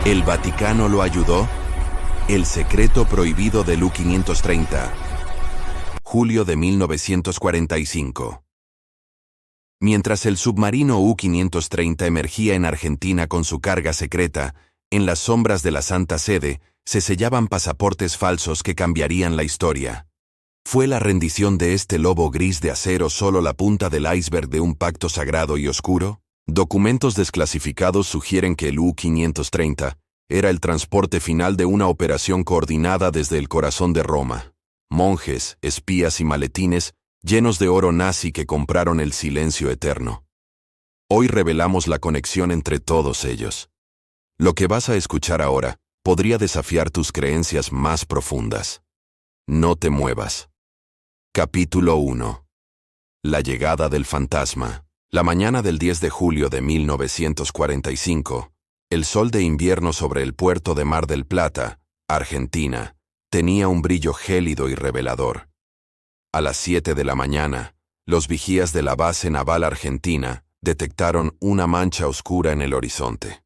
¿El Vaticano lo ayudó? El secreto prohibido del U-530. Julio de 1945. Mientras el submarino U-530 emergía en Argentina con su carga secreta, en las sombras de la Santa Sede se sellaban pasaportes falsos que cambiarían la historia. ¿Fue la rendición de este lobo gris de acero solo la punta del iceberg de un pacto sagrado y oscuro? Documentos desclasificados sugieren que el U-530 era el transporte final de una operación coordinada desde el corazón de Roma. Monjes, espías y maletines llenos de oro nazi que compraron el silencio eterno. Hoy revelamos la conexión entre todos ellos. Lo que vas a escuchar ahora podría desafiar tus creencias más profundas. No te muevas. Capítulo 1. La llegada del fantasma. La mañana del 10 de julio de 1945, el sol de invierno sobre el puerto de Mar del Plata, Argentina, tenía un brillo gélido y revelador. A las 7 de la mañana, los vigías de la base naval argentina detectaron una mancha oscura en el horizonte.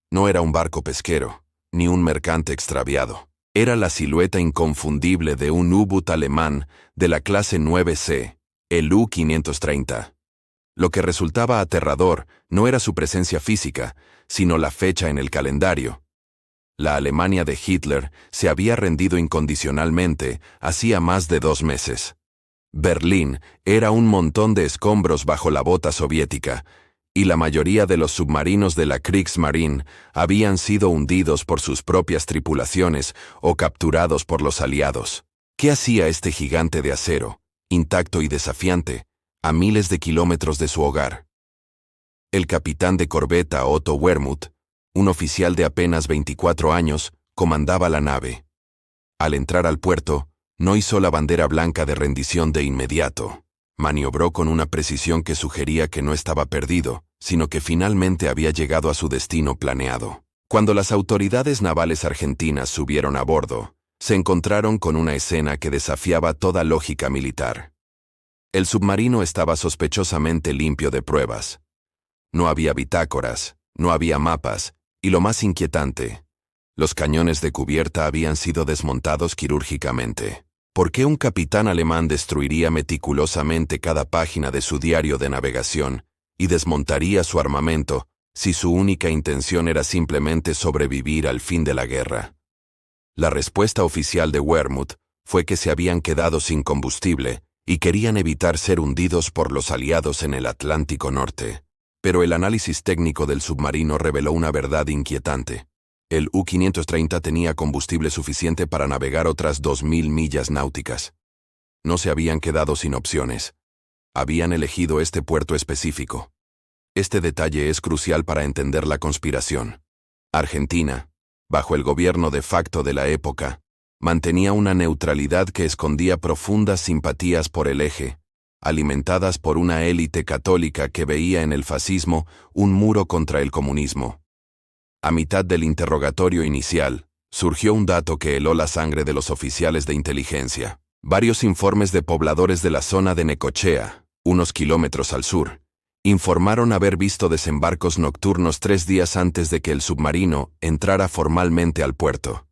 No era un barco pesquero, ni un mercante extraviado. Era la silueta inconfundible de un U-boot alemán de la clase 9C, el U-530. Lo que resultaba aterrador no era su presencia física, sino la fecha en el calendario. La Alemania de Hitler se había rendido incondicionalmente hacía más de 2 meses. Berlín era un montón de escombros bajo la bota soviética, y la mayoría de los submarinos de la Kriegsmarine habían sido hundidos por sus propias tripulaciones o capturados por los aliados. ¿Qué hacía este gigante de acero, intacto y desafiante, a miles de kilómetros de su hogar? El capitán de corbeta Otto Wermuth, un oficial de apenas 24 años, comandaba la nave. Al entrar al puerto, no izó la bandera blanca de rendición de inmediato. Maniobró con una precisión que sugería que no estaba perdido, sino que finalmente había llegado a su destino planeado. Cuando las autoridades navales argentinas subieron a bordo, se encontraron con una escena que desafiaba toda lógica militar. El submarino estaba sospechosamente limpio de pruebas. No había bitácoras, no había mapas, y lo más inquietante, los cañones de cubierta habían sido desmontados quirúrgicamente. ¿Por qué un capitán alemán destruiría meticulosamente cada página de su diario de navegación y desmontaría su armamento si su única intención era simplemente sobrevivir al fin de la guerra? La respuesta oficial de Wermuth fue que se habían quedado sin combustible y querían evitar ser hundidos por los aliados en el Atlántico Norte. Pero el análisis técnico del submarino reveló una verdad inquietante. El U-530 tenía combustible suficiente para navegar otras 2000 millas náuticas. No se habían quedado sin opciones. Habían elegido este puerto específico. Este detalle es crucial para entender la conspiración. Argentina, bajo el gobierno de facto de la época, mantenía una neutralidad que escondía profundas simpatías por el eje, alimentadas por una élite católica que veía en el fascismo un muro contra el comunismo. A mitad del interrogatorio inicial, surgió un dato que heló la sangre de los oficiales de inteligencia. Varios informes de pobladores de la zona de Necochea, unos kilómetros al sur, informaron haber visto desembarcos nocturnos 3 días antes de que el submarino entrara formalmente al puerto.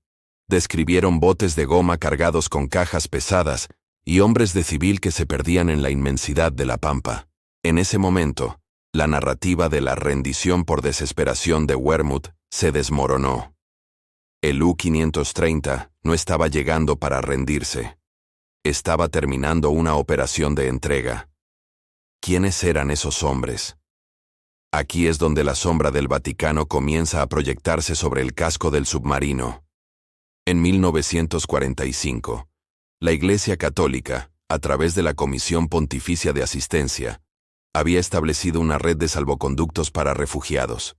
Describieron botes de goma cargados con cajas pesadas y hombres de civil que se perdían en la inmensidad de la pampa. En ese momento, la narrativa de la rendición por desesperación de Wermuth se desmoronó. El U-530 no estaba llegando para rendirse. Estaba terminando una operación de entrega. ¿Quiénes eran esos hombres? Aquí es donde la sombra del Vaticano comienza a proyectarse sobre el casco del submarino. En 1945, la Iglesia Católica, a través de la Comisión Pontificia de Asistencia, había establecido una red de salvoconductos para refugiados.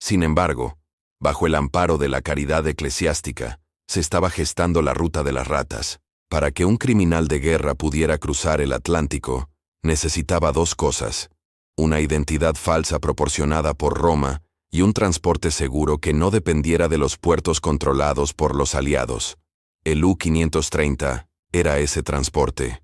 Sin embargo, bajo el amparo de la caridad eclesiástica, se estaba gestando la ruta de las ratas. Para que un criminal de guerra pudiera cruzar el Atlántico, necesitaba 2 cosas: una identidad falsa proporcionada por Roma y un transporte seguro que no dependiera de los puertos controlados por los aliados. El U-530 era ese transporte.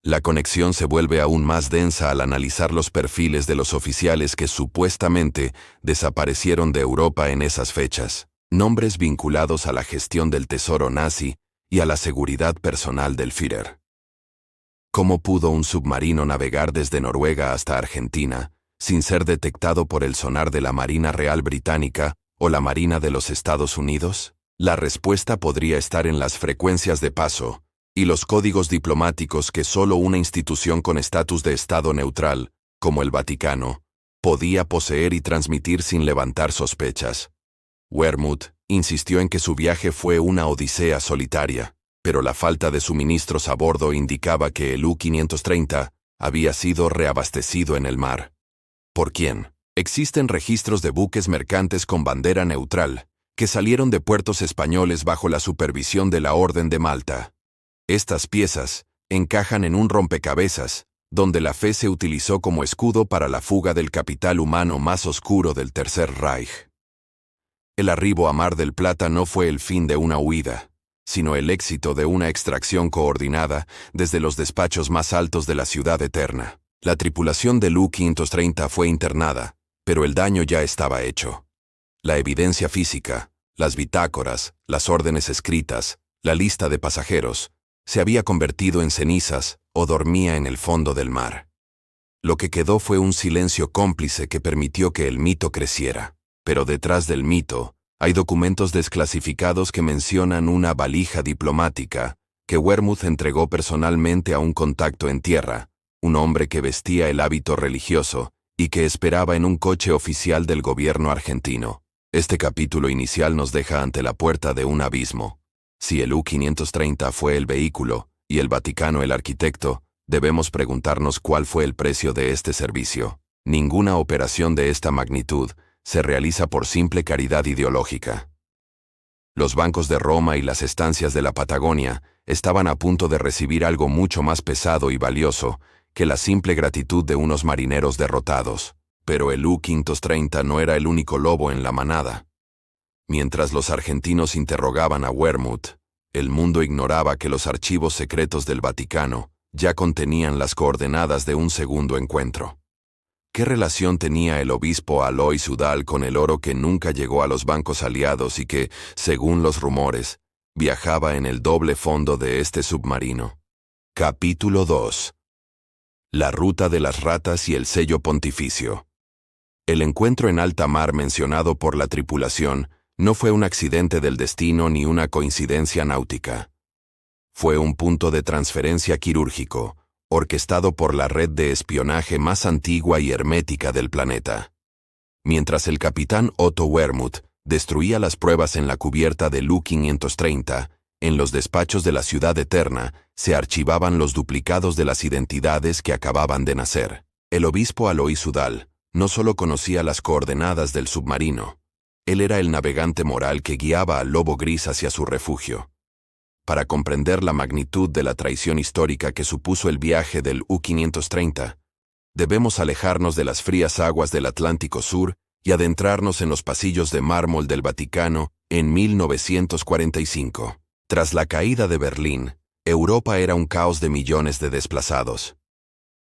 La conexión se vuelve aún más densa al analizar los perfiles de los oficiales que supuestamente desaparecieron de Europa en esas fechas, nombres vinculados a la gestión del tesoro nazi y a la seguridad personal del Führer. ¿Cómo pudo un submarino navegar desde Noruega hasta Argentina sin ser detectado por el sonar de la Marina Real Británica o la Marina de los Estados Unidos? La respuesta podría estar en las frecuencias de paso y los códigos diplomáticos que solo una institución con estatus de Estado neutral, como el Vaticano, podía poseer y transmitir sin levantar sospechas. Wermuth insistió en que su viaje fue una odisea solitaria, pero la falta de suministros a bordo indicaba que el U-530 había sido reabastecido en el mar. ¿Por quién? Existen registros de buques mercantes con bandera neutral que salieron de puertos españoles bajo la supervisión de la Orden de Malta. Estas piezas encajan en un rompecabezas, donde la fe se utilizó como escudo para la fuga del capital humano más oscuro del Tercer Reich. El arribo a Mar del Plata no fue el fin de una huida, sino el éxito de una extracción coordinada desde los despachos más altos de la ciudad eterna. La tripulación del U-530 fue internada, pero el daño ya estaba hecho. La evidencia física, las bitácoras, las órdenes escritas, la lista de pasajeros, se había convertido en cenizas o dormía en el fondo del mar. Lo que quedó fue un silencio cómplice que permitió que el mito creciera. Pero detrás del mito, hay documentos desclasificados que mencionan una valija diplomática que Wermuth entregó personalmente a un contacto en tierra, un hombre que vestía el hábito religioso y que esperaba en un coche oficial del gobierno argentino. Este capítulo inicial nos deja ante la puerta de un abismo. Si el U-530 fue el vehículo y el Vaticano el arquitecto, debemos preguntarnos cuál fue el precio de este servicio. Ninguna operación de esta magnitud se realiza por simple caridad ideológica. Los bancos de Roma y las estancias de la Patagonia estaban a punto de recibir algo mucho más pesado y valioso que la simple gratitud de unos marineros derrotados, pero el U-530 no era el único lobo en la manada. Mientras los argentinos interrogaban a Wermuth, el mundo ignoraba que los archivos secretos del Vaticano ya contenían las coordenadas de un segundo encuentro. ¿Qué relación tenía el obispo Alois Udall con el oro que nunca llegó a los bancos aliados y que, según los rumores, viajaba en el doble fondo de este submarino? Capítulo 2. La ruta de las ratas y el sello pontificio. El encuentro en alta mar mencionado por la tripulación no fue un accidente del destino ni una coincidencia náutica. Fue un punto de transferencia quirúrgico, orquestado por la red de espionaje más antigua y hermética del planeta. Mientras el capitán Otto Wermuth destruía las pruebas en la cubierta del U-530, en los despachos de la Ciudad Eterna se archivaban los duplicados de las identidades que acababan de nacer. El obispo Alois Udall no solo conocía las coordenadas del submarino, él era el navegante moral que guiaba al lobo gris hacia su refugio. Para comprender la magnitud de la traición histórica que supuso el viaje del U-530, debemos alejarnos de las frías aguas del Atlántico Sur y adentrarnos en los pasillos de mármol del Vaticano en 1945. Tras la caída de Berlín, Europa era un caos de millones de desplazados.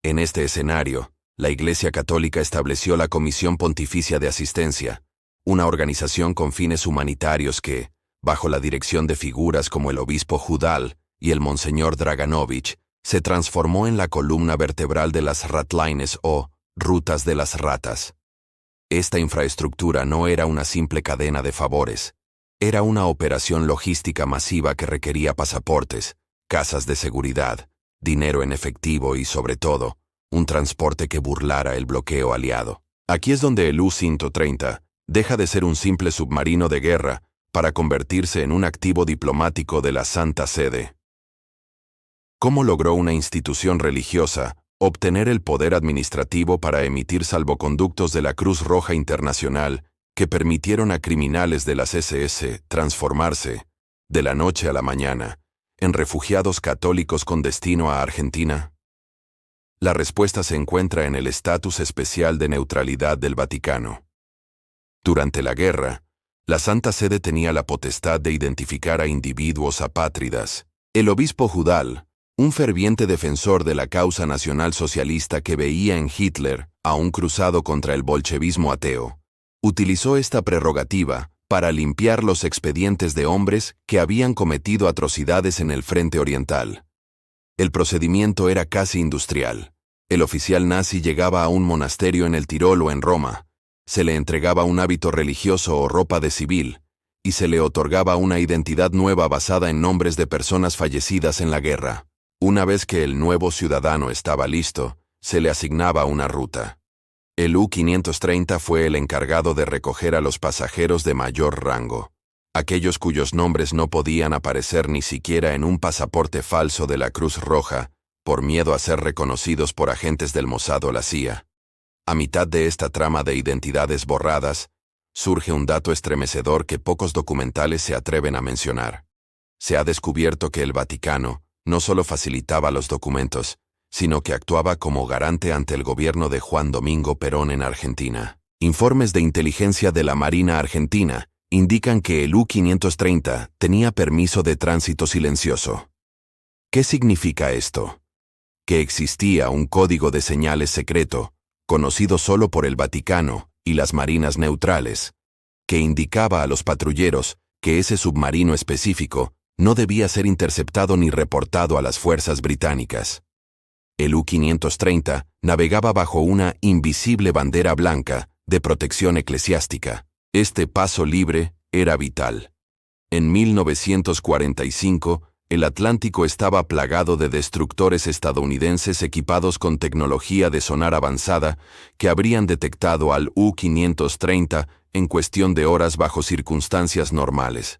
En este escenario, la Iglesia Católica estableció la Comisión Pontificia de Asistencia, una organización con fines humanitarios que, bajo la dirección de figuras como el obispo Udall y el monseñor Draganovich, se transformó en la columna vertebral de las Ratlines o rutas de las ratas. Esta infraestructura no era una simple cadena de favores, era una operación logística masiva que requería pasaportes, casas de seguridad, dinero en efectivo y, sobre todo, un transporte que burlara el bloqueo aliado. Aquí es donde el U-130 deja de ser un simple submarino de guerra para convertirse en un activo diplomático de la Santa Sede. ¿Cómo logró una institución religiosa obtener el poder administrativo para emitir salvoconductos de la Cruz Roja Internacional que permitieron a criminales de las SS transformarse, de la noche a la mañana, en refugiados católicos con destino a Argentina? La respuesta se encuentra en el estatus especial de neutralidad del Vaticano. Durante la guerra, la Santa Sede tenía la potestad de identificar a individuos apátridas. El obispo Udall Un ferviente defensor de la causa nacional socialista que veía en Hitler a un cruzado contra el bolchevismo ateo, utilizó esta prerrogativa para limpiar los expedientes de hombres que habían cometido atrocidades en el frente oriental. El procedimiento era casi industrial. El oficial nazi llegaba a un monasterio en el Tirol o en Roma, se le entregaba un hábito religioso o ropa de civil, y se le otorgaba una identidad nueva basada en nombres de personas fallecidas en la guerra. Una vez que el nuevo ciudadano estaba listo, se le asignaba una ruta. El U-530 fue el encargado de recoger a los pasajeros de mayor rango, aquellos cuyos nombres no podían aparecer ni siquiera en un pasaporte falso de la Cruz Roja, por miedo a ser reconocidos por agentes del Mossad o la CIA. A mitad de esta trama de identidades borradas, surge un dato estremecedor que pocos documentales se atreven a mencionar. Se ha descubierto que el Vaticano no solo facilitaba los documentos, sino que actuaba como garante ante el gobierno de Juan Domingo Perón en Argentina. Informes de inteligencia de la Marina Argentina indican que el U-530 tenía permiso de tránsito silencioso. ¿Qué significa esto? Que existía un código de señales secreto, conocido solo por el Vaticano y las marinas neutrales, que indicaba a los patrulleros que ese submarino específico no debía ser interceptado ni reportado a las fuerzas británicas. El U-530 navegaba bajo una invisible bandera blanca de protección eclesiástica. Este paso libre era vital. En 1945, el Atlántico estaba plagado de destructores estadounidenses equipados con tecnología de sonar avanzada que habrían detectado al U-530 en cuestión de horas bajo circunstancias normales.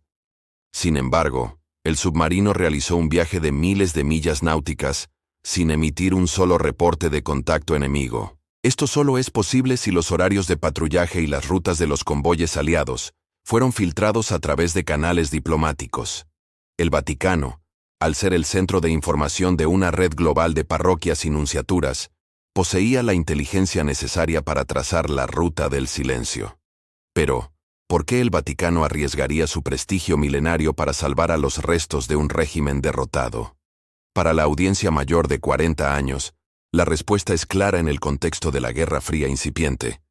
Sin embargo, el submarino realizó un viaje de miles de millas náuticas sin emitir un solo reporte de contacto enemigo. Esto solo es posible si los horarios de patrullaje y las rutas de los convoyes aliados fueron filtrados a través de canales diplomáticos. El Vaticano, al ser el centro de información de una red global de parroquias y nunciaturas, poseía la inteligencia necesaria para trazar la ruta del silencio. Pero, ¿por qué el Vaticano arriesgaría su prestigio milenario para salvar a los restos de un régimen derrotado? Para la audiencia mayor de 40 años, la respuesta es clara en el contexto de la Guerra Fría incipiente.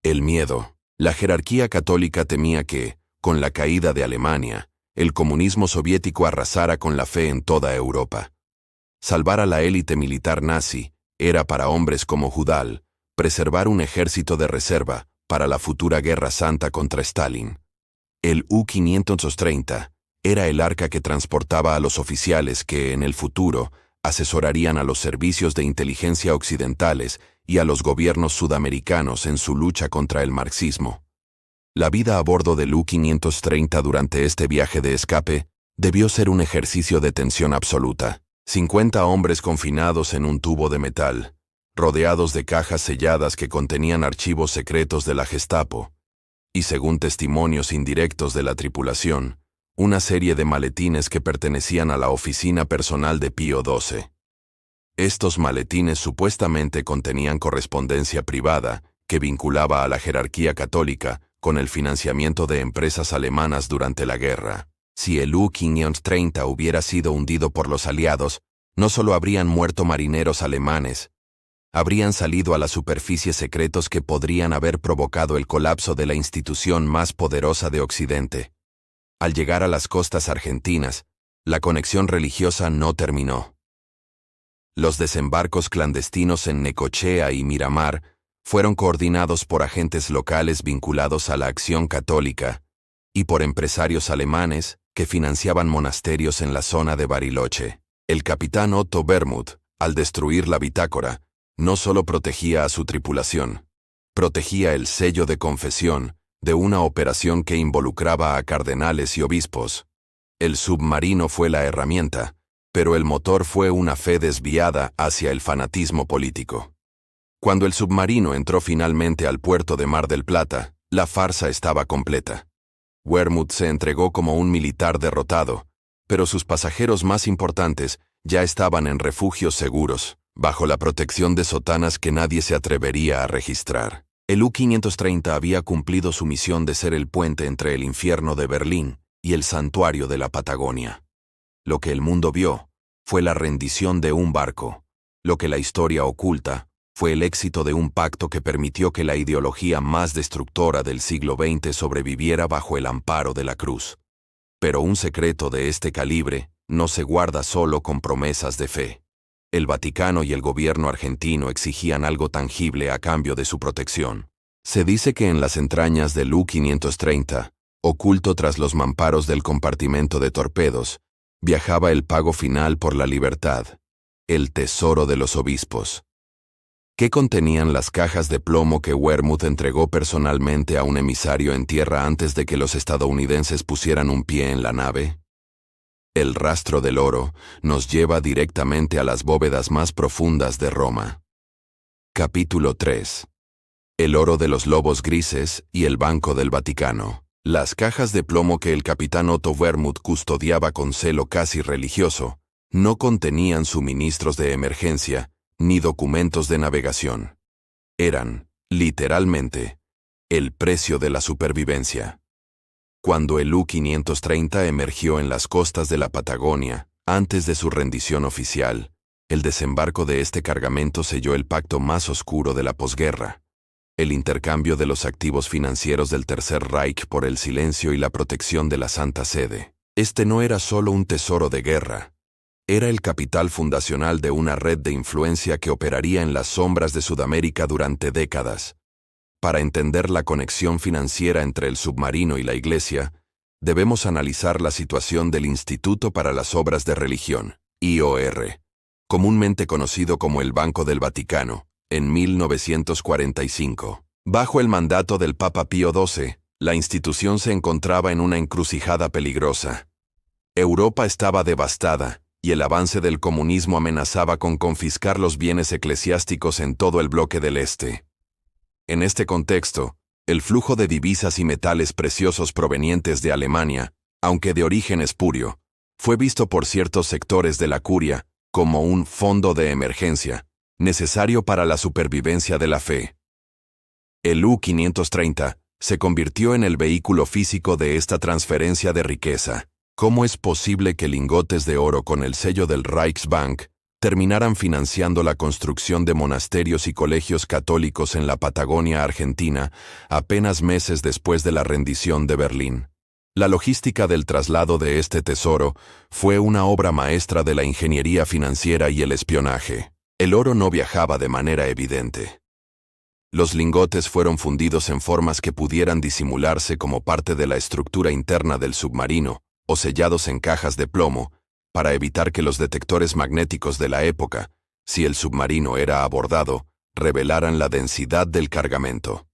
El miedo. La jerarquía católica temía que, con la caída de Alemania, el comunismo soviético arrasara con la fe en toda Europa. Salvar a la élite militar nazi era para hombres como Judal preservar un ejército de reserva para la futura Guerra Santa contra Stalin. El U-530 era el arca que transportaba a los oficiales que, en el futuro, asesorarían a los servicios de inteligencia occidentales y a los gobiernos sudamericanos en su lucha contra el marxismo. La vida a bordo del U-530 durante este viaje de escape debió ser un ejercicio de tensión absoluta. 50 hombres confinados en un tubo de metal, rodeados de cajas selladas que contenían archivos secretos de la Gestapo, y según testimonios indirectos de la tripulación, una serie de maletines que pertenecían a la oficina personal de Pío XII. Estos maletines supuestamente contenían correspondencia privada que vinculaba a la jerarquía católica con el financiamiento de empresas alemanas durante la guerra. Si el U-530 hubiera sido hundido por los aliados, no solo habrían muerto marineros alemanes, habrían salido a la superficie secretos que podrían haber provocado el colapso de la institución más poderosa de Occidente. Al llegar a las costas argentinas, la conexión religiosa no terminó. Los desembarcos clandestinos en Necochea y Miramar fueron coordinados por agentes locales vinculados a la Acción Católica y por empresarios alemanes que financiaban monasterios en la zona de Bariloche. El capitán Otto Wermuth, al destruir la bitácora, no solo protegía a su tripulación, protegía el sello de confesión de una operación que involucraba a cardenales y obispos. El submarino fue la herramienta, pero el motor fue una fe desviada hacia el fanatismo político. Cuando el submarino entró finalmente al puerto de Mar del Plata, la farsa estaba completa. Wermuth se entregó como un militar derrotado, pero sus pasajeros más importantes ya estaban en refugios seguros, bajo la protección de sotanas que nadie se atrevería a registrar. El U-530 había cumplido su misión de ser el puente entre el infierno de Berlín y el santuario de la Patagonia. Lo que el mundo vio fue la rendición de un barco. Lo que la historia oculta fue el éxito de un pacto que permitió que la ideología más destructora del siglo XX sobreviviera bajo el amparo de la cruz. Pero un secreto de este calibre no se guarda solo con promesas de fe. El Vaticano y el gobierno argentino exigían algo tangible a cambio de su protección. Se dice que en las entrañas del U-530, oculto tras los mamparos del compartimento de torpedos, viajaba el pago final por la libertad, el tesoro de los obispos. ¿Qué contenían las cajas de plomo que Wermuth entregó personalmente a un emisario en tierra antes de que los estadounidenses pusieran un pie en la nave? El rastro del oro nos lleva directamente a las bóvedas más profundas de Roma. Capítulo 3. El oro de los lobos grises y el Banco del Vaticano. Las cajas de plomo que el capitán Otto Wermuth custodiaba con celo casi religioso no contenían suministros de emergencia ni documentos de navegación. Eran, literalmente, el precio de la supervivencia. Cuando el U-530 emergió en las costas de la Patagonia, antes de su rendición oficial, el desembarco de este cargamento selló el pacto más oscuro de la posguerra, el intercambio de los activos financieros del Tercer Reich por el silencio y la protección de la Santa Sede. Este no era solo un tesoro de guerra, era el capital fundacional de una red de influencia que operaría en las sombras de Sudamérica durante décadas. Para entender la conexión financiera entre el submarino y la Iglesia, debemos analizar la situación del Instituto para las Obras de Religión, IOR, comúnmente conocido como el Banco del Vaticano, en 1945. Bajo el mandato del Papa Pío XII, la institución se encontraba en una encrucijada peligrosa. Europa estaba devastada, y el avance del comunismo amenazaba con confiscar los bienes eclesiásticos en todo el bloque del Este. En este contexto, el flujo de divisas y metales preciosos provenientes de Alemania, aunque de origen espurio, fue visto por ciertos sectores de la curia como un fondo de emergencia, necesario para la supervivencia de la fe. El U-530 se convirtió en el vehículo físico de esta transferencia de riqueza. ¿Cómo es posible que lingotes de oro con el sello del Reichsbank terminaran financiando la construcción de monasterios y colegios católicos en la Patagonia argentina apenas meses después de la rendición de Berlín? La logística del traslado de este tesoro fue una obra maestra de la ingeniería financiera y el espionaje. El oro no viajaba de manera evidente. Los lingotes fueron fundidos en formas que pudieran disimularse como parte de la estructura interna del submarino, o sellados en cajas de plomo, para evitar que los detectores magnéticos de la época, si el submarino era abordado, revelaran la densidad del cargamento.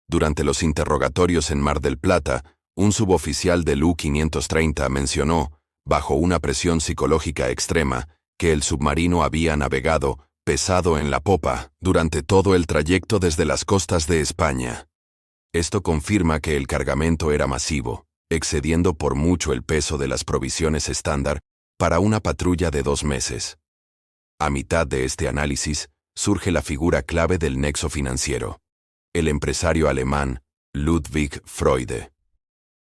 Durante los interrogatorios en Mar del Plata, un suboficial del U-530 mencionó, bajo una presión psicológica extrema, que el submarino había navegado, pesado en la popa, durante todo el trayecto desde las costas de España. Esto confirma que el cargamento era masivo, excediendo por mucho el peso de las provisiones estándar para una patrulla de 2 meses. A mitad de este análisis, surge la figura clave del nexo financiero: el empresario alemán Ludwig Freude.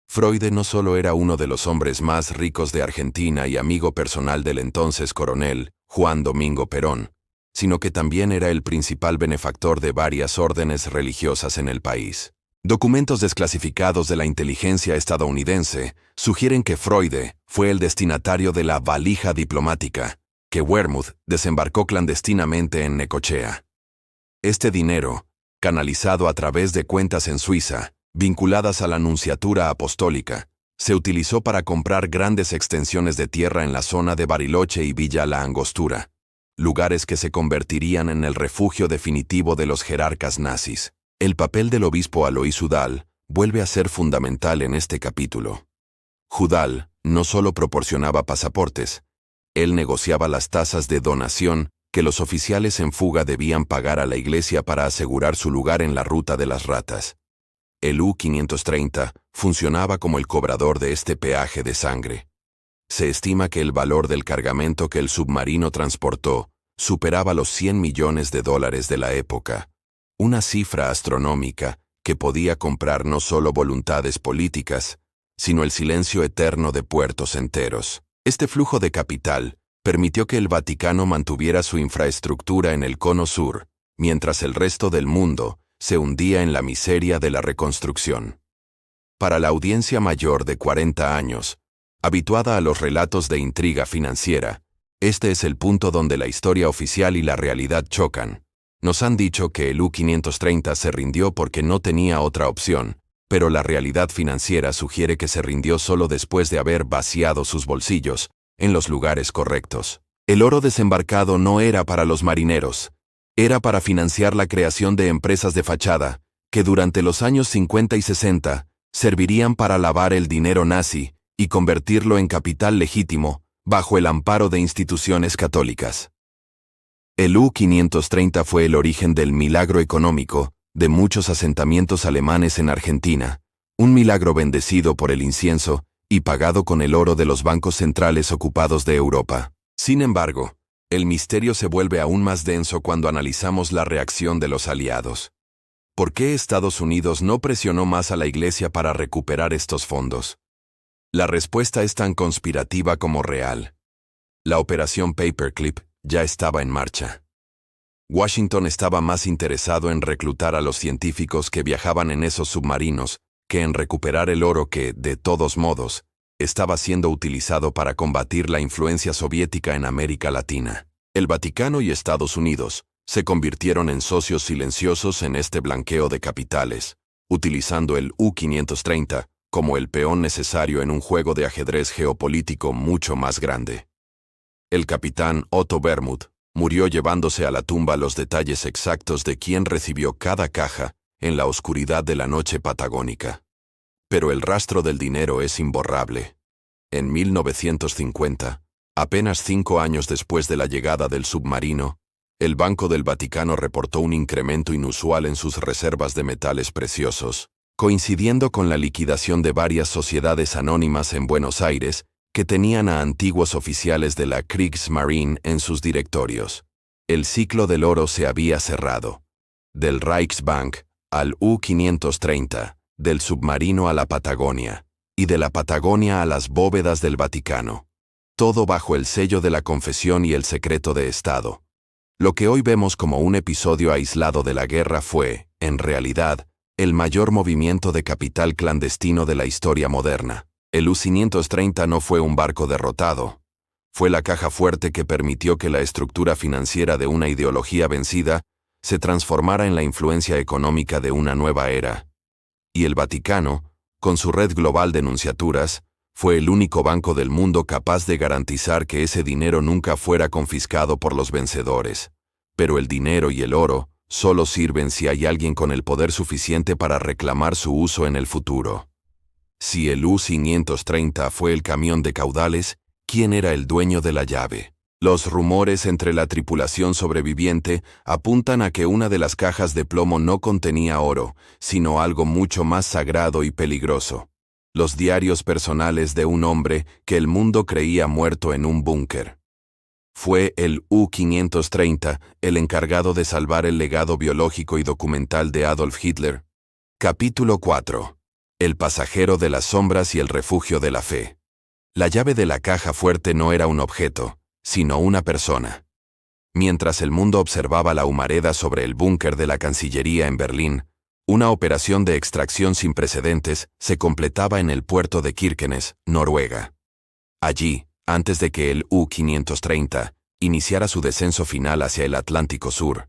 Freude no solo era uno de los hombres más ricos de Argentina y amigo personal del entonces coronel Juan Domingo Perón, sino que también era el principal benefactor de varias órdenes religiosas en el país. Documentos desclasificados de la inteligencia estadounidense sugieren que Freude fue el destinatario de la valija diplomática que Wermuth desembarcó clandestinamente en Necochea. Este dinero, canalizado a través de cuentas en Suiza, vinculadas a la Nunciatura Apostólica, se utilizó para comprar grandes extensiones de tierra en la zona de Bariloche y Villa La Angostura, lugares que se convertirían en el refugio definitivo de los jerarcas nazis. El papel del obispo Alois Udall vuelve a ser fundamental en este capítulo. Udall no solo proporcionaba pasaportes, él negociaba las tasas de donación que los oficiales en fuga debían pagar a la Iglesia para asegurar su lugar en la ruta de las ratas. El U-530 funcionaba como el cobrador de este peaje de sangre. Se estima que el valor del cargamento que el submarino transportó superaba los $100 millones de la época, una cifra astronómica que podía comprar no solo voluntades políticas, sino el silencio eterno de puertos enteros. Este flujo de capital permitió que el Vaticano mantuviera su infraestructura en el Cono Sur, mientras el resto del mundo se hundía en la miseria de la reconstrucción. Para la audiencia mayor de 40 años, habituada a los relatos de intriga financiera, este es el punto donde la historia oficial y la realidad chocan. Nos han dicho que el U-530 se rindió porque no tenía otra opción, pero la realidad financiera sugiere que se rindió solo después de haber vaciado sus bolsillos en los lugares correctos. El oro desembarcado no era para los marineros, era para financiar la creación de empresas de fachada, que durante los años 50 y 60 servirían para lavar el dinero nazi y convertirlo en capital legítimo, bajo el amparo de instituciones católicas. El U-530 fue el origen del milagro económico de muchos asentamientos alemanes en Argentina, un milagro bendecido por el incienso y pagado con el oro de los bancos centrales ocupados de Europa. Sin embargo, el misterio se vuelve aún más denso cuando analizamos la reacción de los aliados. ¿Por qué Estados Unidos no presionó más a la Iglesia para recuperar estos fondos? La respuesta es tan conspirativa como real. La operación Paperclip ya estaba en marcha. Washington estaba más interesado en reclutar a los científicos que viajaban en esos submarinos que en recuperar el oro que, de todos modos, estaba siendo utilizado para combatir la influencia soviética en América Latina. El Vaticano y Estados Unidos se convirtieron en socios silenciosos en este blanqueo de capitales, utilizando el U-530 como el peón necesario en un juego de ajedrez geopolítico mucho más grande. El capitán Otto Wermuth murió llevándose a la tumba los detalles exactos de quién recibió cada caja en la oscuridad de la noche patagónica. Pero el rastro del dinero es imborrable. En 1950, apenas 5 años después de la llegada del submarino, el Banco del Vaticano reportó un incremento inusual en sus reservas de metales preciosos, coincidiendo con la liquidación de varias sociedades anónimas en Buenos Aires que tenían a antiguos oficiales de la Kriegsmarine en sus directorios. El ciclo del oro se había cerrado. Del Reichsbank al U-530, del submarino a la Patagonia, y de la Patagonia a las bóvedas del Vaticano. Todo bajo el sello de la confesión y el secreto de Estado. Lo que hoy vemos como un episodio aislado de la guerra fue, en realidad, el mayor movimiento de capital clandestino de la historia moderna. El U-530 no fue un barco derrotado. Fue la caja fuerte que permitió que la estructura financiera de una ideología vencida se transformara en la influencia económica de una nueva era. Y el Vaticano, con su red global de nunciaturas, fue el único banco del mundo capaz de garantizar que ese dinero nunca fuera confiscado por los vencedores. Pero el dinero y el oro solo sirven si hay alguien con el poder suficiente para reclamar su uso en el futuro. Si el U-530 fue el camión de caudales, ¿quién era el dueño de la llave? Los rumores entre la tripulación sobreviviente apuntan a que una de las cajas de plomo no contenía oro, sino algo mucho más sagrado y peligroso. Los diarios personales de un hombre que el mundo creía muerto en un búnker. Fue el U-530 el encargado de salvar el legado biológico y documental de Adolf Hitler. Capítulo 4. El pasajero de las sombras y el refugio de la fe. La llave de la caja fuerte no era un objeto, sino una persona. Mientras el mundo observaba la humareda sobre el búnker de la Cancillería en Berlín, una operación de extracción sin precedentes se completaba en el puerto de Kirkenes, Noruega. Allí, antes de que el U-530 iniciara su descenso final hacia el Atlántico Sur,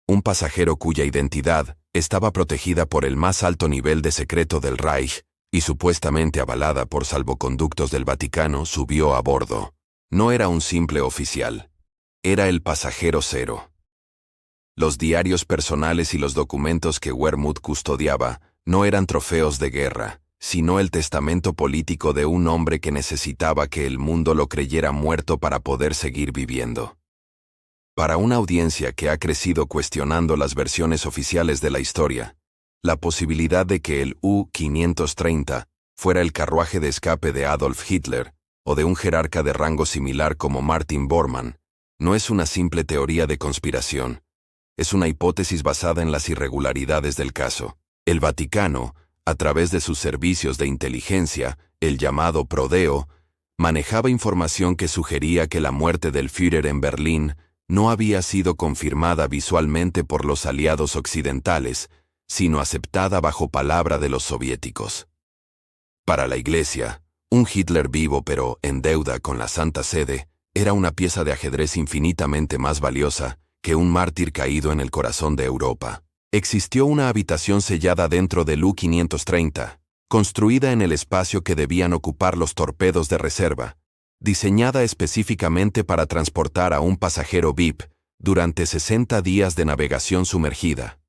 un pasajero cuya identidad estaba protegida por el más alto nivel de secreto del Reich y supuestamente avalada por salvoconductos del Vaticano subió a bordo. No era un simple oficial. Era el pasajero cero. Los diarios personales y los documentos que Wermuth custodiaba no eran trofeos de guerra, sino el testamento político de un hombre que necesitaba que el mundo lo creyera muerto para poder seguir viviendo. Para una audiencia que ha crecido cuestionando las versiones oficiales de la historia, la posibilidad de que el U-530 fuera el carruaje de escape de Adolf Hitler o de un jerarca de rango similar como Martin Bormann no es una simple teoría de conspiración. Es una hipótesis basada en las irregularidades del caso. El Vaticano, a través de sus servicios de inteligencia, el llamado Prodeo, manejaba información que sugería que la muerte del Führer en Berlín no había sido confirmada visualmente por los aliados occidentales, sino aceptada bajo palabra de los soviéticos. Para la Iglesia, un Hitler vivo pero en deuda con la Santa Sede era una pieza de ajedrez infinitamente más valiosa que un mártir caído en el corazón de Europa. Existió una habitación sellada dentro del U-530, construida en el espacio que debían ocupar los torpedos de reserva, diseñada específicamente para transportar a un pasajero VIP durante 60 días de navegación sumergida.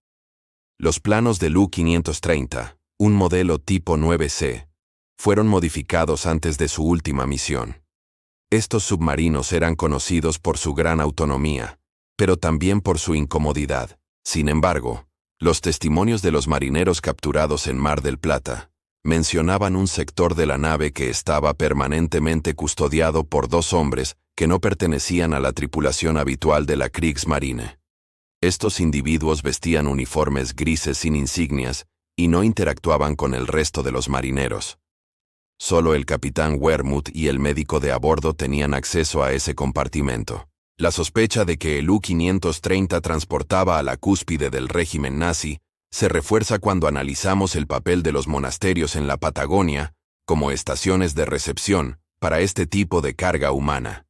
Los planos del U-530, un modelo tipo 9C, fueron modificados antes de su última misión. Estos submarinos eran conocidos por su gran autonomía, pero también por su incomodidad. Sin embargo, los testimonios de los marineros capturados en Mar del Plata mencionaban un sector de la nave que estaba permanentemente custodiado por dos hombres que no pertenecían a la tripulación habitual de la Kriegsmarine. Estos individuos vestían uniformes grises sin insignias y no interactuaban con el resto de los marineros. Solo el capitán Wermuth y el médico de a bordo tenían acceso a ese compartimento. La sospecha de que el U-530 transportaba a la cúspide del régimen nazi se refuerza cuando analizamos el papel de los monasterios en la Patagonia como estaciones de recepción para este tipo de carga humana.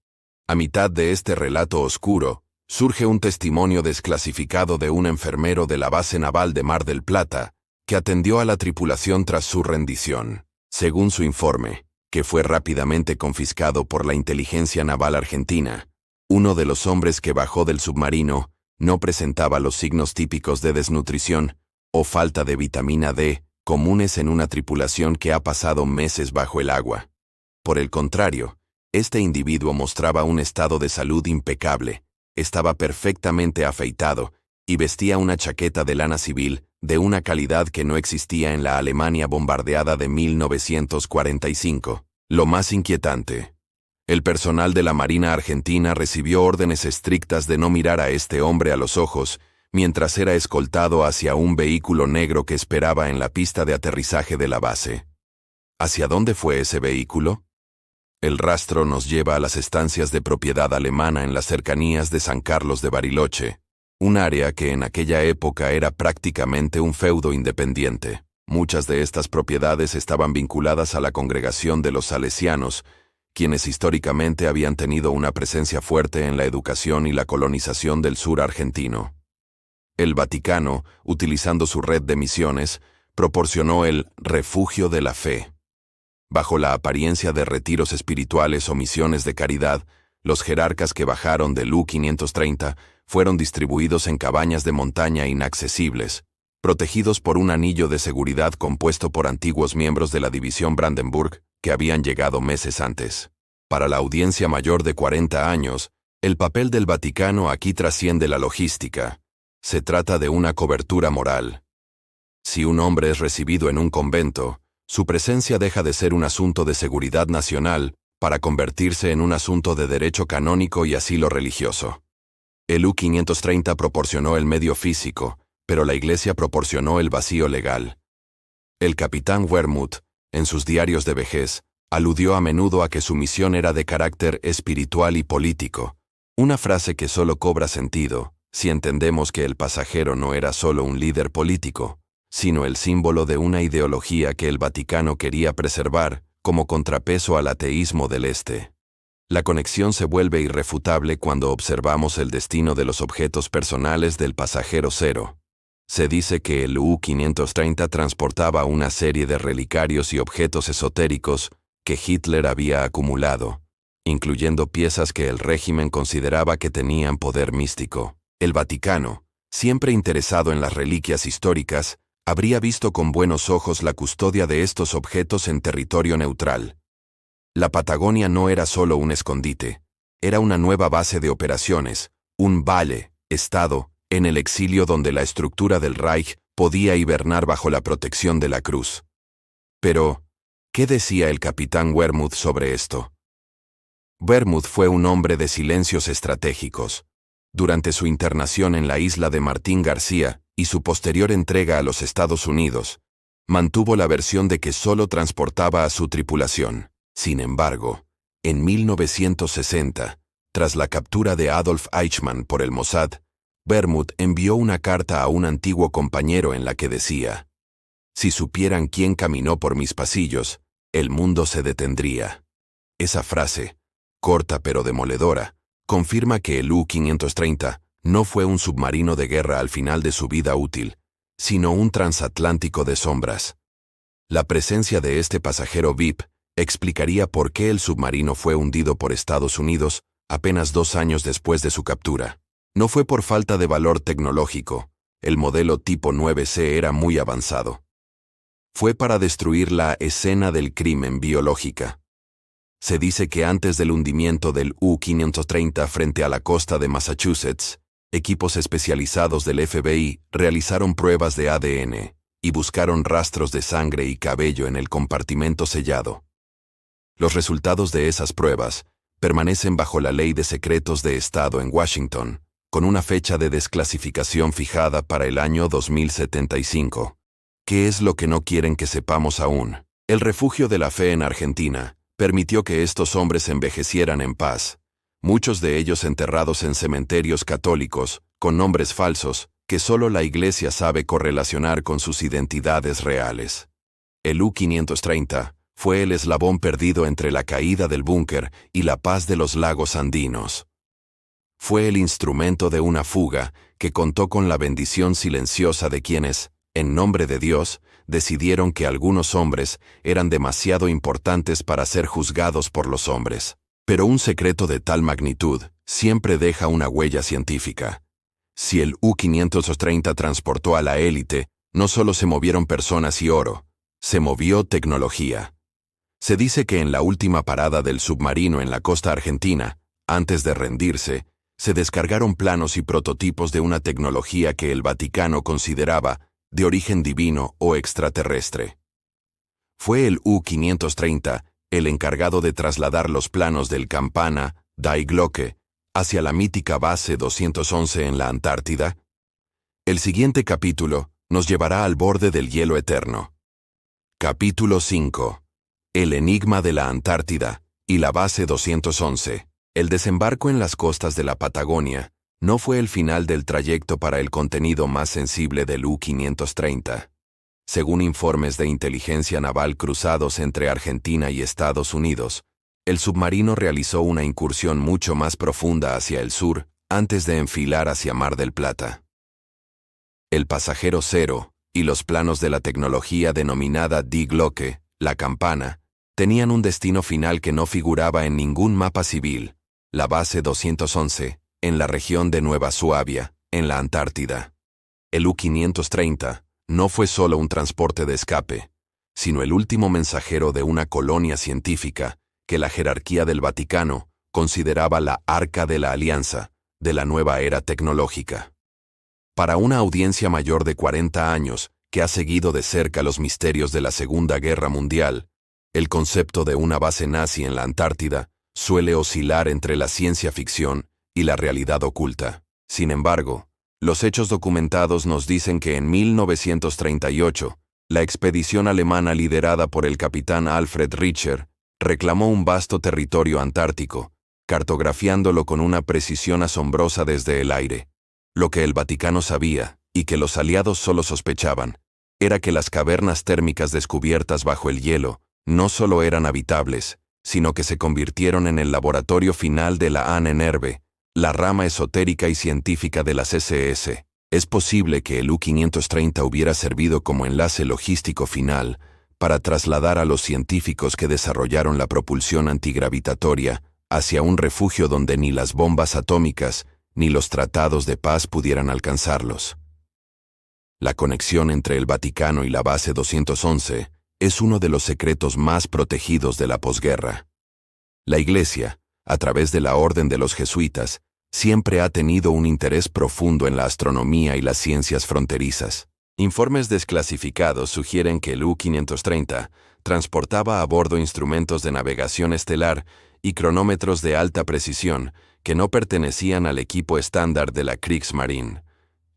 A mitad de este relato oscuro, surge un testimonio desclasificado de un enfermero de la base naval de Mar del Plata que atendió a la tripulación tras su rendición. Según su informe, que fue rápidamente confiscado por la inteligencia naval argentina, uno de los hombres que bajó del submarino no presentaba los signos típicos de desnutrición o falta de vitamina D, comunes en una tripulación que ha pasado meses bajo el agua. Por el contrario, este individuo mostraba un estado de salud impecable, estaba perfectamente afeitado y vestía una chaqueta de lana civil de una calidad que no existía en la Alemania bombardeada de 1945. Lo más inquietante: el personal de la Marina Argentina recibió órdenes estrictas de no mirar a este hombre a los ojos mientras era escoltado hacia un vehículo negro que esperaba en la pista de aterrizaje de la base. ¿Hacia dónde fue ese vehículo? El rastro nos lleva a las estancias de propiedad alemana en las cercanías de San Carlos de Bariloche, un área que en aquella época era prácticamente un feudo independiente. Muchas de estas propiedades estaban vinculadas a la congregación de los salesianos, quienes históricamente habían tenido una presencia fuerte en la educación y la colonización del sur argentino. El Vaticano, utilizando su red de misiones, proporcionó el refugio de la fe. Bajo la apariencia de retiros espirituales o misiones de caridad, los jerarcas que bajaron del U-530 fueron distribuidos en cabañas de montaña inaccesibles, protegidos por un anillo de seguridad compuesto por antiguos miembros de la División Brandenburg que habían llegado meses antes. Para la audiencia mayor de 40 años, el papel del Vaticano aquí trasciende la logística. Se trata de una cobertura moral. Si un hombre es recibido en un convento, su presencia deja de ser un asunto de seguridad nacional para convertirse en un asunto de derecho canónico y asilo religioso. El U-530 proporcionó el medio físico, pero la Iglesia proporcionó el vacío legal. El capitán Wermuth, en sus diarios de vejez, aludió a menudo a que su misión era de carácter espiritual y político, una frase que solo cobra sentido si entendemos que el pasajero no era solo un líder político, sino el símbolo de una ideología que el Vaticano quería preservar como contrapeso al ateísmo del Este. La conexión se vuelve irrefutable cuando observamos el destino de los objetos personales del pasajero cero. Se dice que el U-530 transportaba una serie de relicarios y objetos esotéricos que Hitler había acumulado, incluyendo piezas que el régimen consideraba que tenían poder místico. El Vaticano, siempre interesado en las reliquias históricas, habría visto con buenos ojos la custodia de estos objetos en territorio neutral. La Patagonia no era solo un escondite, era una nueva base de operaciones, un estado, en el exilio donde la estructura del Reich podía hibernar bajo la protección de la cruz. Pero, ¿qué decía el capitán Wermuth sobre esto? Wermuth fue un hombre de silencios estratégicos. Durante su internación en la isla de Martín García y su posterior entrega a los Estados Unidos, mantuvo la versión de que solo transportaba a su tripulación. Sin embargo, En 1960, tras la captura de Adolf Eichmann por el Mossad, Bermud envió una carta a un antiguo compañero en la que decía: «Si supieran quién caminó por mis pasillos, el mundo se detendría». Esa frase, corta pero demoledora, confirma que el U-530 no fue un submarino de guerra al final de su vida útil, sino un transatlántico de sombras. La presencia de este pasajero VIP explicaría por qué el submarino fue hundido por Estados Unidos apenas 2 años después de su captura. No fue por falta de valor tecnológico, el modelo tipo 9C era muy avanzado. Fue para destruir la escena del crimen biológica. Se dice que antes del hundimiento del U-530 frente a la costa de Massachusetts, equipos especializados del FBI realizaron pruebas de ADN y buscaron rastros de sangre y cabello en el compartimento sellado. Los resultados de esas pruebas permanecen bajo la Ley de Secretos de Estado en Washington, con una fecha de desclasificación fijada para el año 2075. ¿Qué es lo que no quieren que sepamos aún? El refugio de la fe en Argentina permitió que estos hombres envejecieran en paz, muchos de ellos enterrados en cementerios católicos, con nombres falsos, que solo la Iglesia sabe correlacionar con sus identidades reales. El U-530 fue el eslabón perdido entre la caída del búnker y la paz de los lagos andinos. Fue el instrumento de una fuga que contó con la bendición silenciosa de quienes, en nombre de Dios, decidieron que algunos hombres eran demasiado importantes para ser juzgados por los hombres. Pero un secreto de tal magnitud siempre deja una huella científica. Si el U-530 transportó a la élite, no solo se movieron personas y oro, se movió tecnología. Se dice que en la última parada del submarino en la costa argentina, antes de rendirse, se descargaron planos y prototipos de una tecnología que el Vaticano consideraba de origen divino o extraterrestre. Fue el U-530 el encargado de trasladar los planos del Campana, Die Glocke, hacia la mítica base 211 en la Antártida. El siguiente capítulo nos llevará al borde del hielo eterno. Capítulo 5. El enigma de la Antártida y la base 211. El desembarco en las costas de la Patagonia no fue el final del trayecto para el contenido más sensible del U-530. Según informes de inteligencia naval cruzados entre Argentina y Estados Unidos, el submarino realizó una incursión mucho más profunda hacia el sur antes de enfilar hacia Mar del Plata. El pasajero cero y los planos de la tecnología denominada Die Glocke, la campana, tenían un destino final que no figuraba en ningún mapa civil, la base 211, en la región de Nueva Suabia, en la Antártida. El U-530 no fue solo un transporte de escape, sino el último mensajero de una colonia científica que la jerarquía del Vaticano consideraba la Arca de la Alianza de la nueva era tecnológica. Para una audiencia mayor de 40 años que ha seguido de cerca los misterios de la Segunda Guerra Mundial, el concepto de una base nazi en la Antártida suele oscilar entre la ciencia ficción y la realidad oculta. Sin embargo, los hechos documentados nos dicen que en 1938, la expedición alemana liderada por el capitán Alfred Richer reclamó un vasto territorio antártico, cartografiándolo con una precisión asombrosa desde el aire. Lo que el Vaticano sabía, y que los aliados solo sospechaban, era que las cavernas térmicas descubiertas bajo el hielo no solo eran habitables, sino que se convirtieron en el laboratorio final de la Ahnenerbe, la rama esotérica y científica de las SS. Es posible que el U-530 hubiera servido como enlace logístico final para trasladar a los científicos que desarrollaron la propulsión antigravitatoria hacia un refugio donde ni las bombas atómicas ni los tratados de paz pudieran alcanzarlos. La conexión entre el Vaticano y la base 211 es uno de los secretos más protegidos de la posguerra. La Iglesia, a través de la Orden de los Jesuitas, siempre ha tenido un interés profundo en la astronomía y las ciencias fronterizas. Informes desclasificados sugieren que el U-530 transportaba a bordo instrumentos de navegación estelar y cronómetros de alta precisión que no pertenecían al equipo estándar de la Kriegsmarine.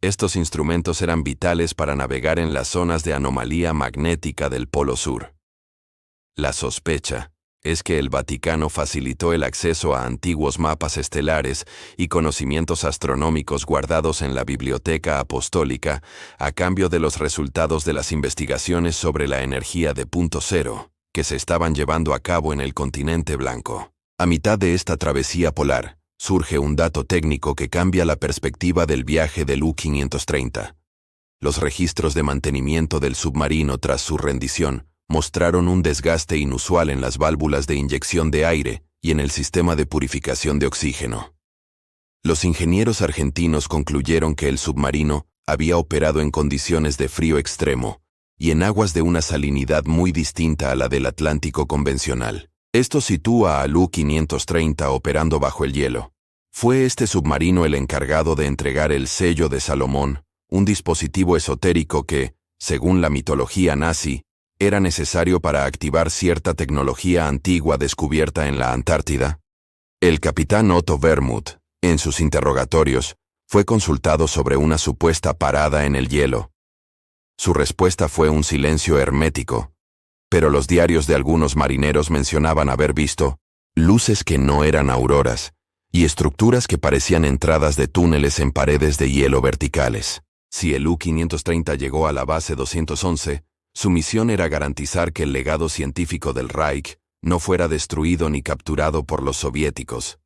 Estos instrumentos eran vitales para navegar en las zonas de anomalía magnética del Polo Sur. La sospecha es que el Vaticano facilitó el acceso a antiguos mapas estelares y conocimientos astronómicos guardados en la Biblioteca Apostólica a cambio de los resultados de las investigaciones sobre la energía de punto cero que se estaban llevando a cabo en el continente blanco. A mitad de esta travesía polar, surge un dato técnico que cambia la perspectiva del viaje del U-530. Los registros de mantenimiento del submarino tras su rendición mostraron un desgaste inusual en las válvulas de inyección de aire y en el sistema de purificación de oxígeno. Los ingenieros argentinos concluyeron que el submarino había operado en condiciones de frío extremo y en aguas de una salinidad muy distinta a la del Atlántico convencional. Esto sitúa al U-530 operando bajo el hielo. Fue este submarino el encargado de entregar el sello de Salomón, un dispositivo esotérico que, según la mitología nazi, era necesario para activar cierta tecnología antigua descubierta en la Antártida. El capitán Otto Wermuth, en sus interrogatorios, fue consultado sobre una supuesta parada en el hielo. Su respuesta fue un silencio hermético, pero los diarios de algunos marineros mencionaban haber visto luces que no eran auroras y estructuras que parecían entradas de túneles en paredes de hielo verticales. Si el U-530 llegó a la base 211, su misión era garantizar que el legado científico del Reich no fuera destruido ni capturado por los soviéticos.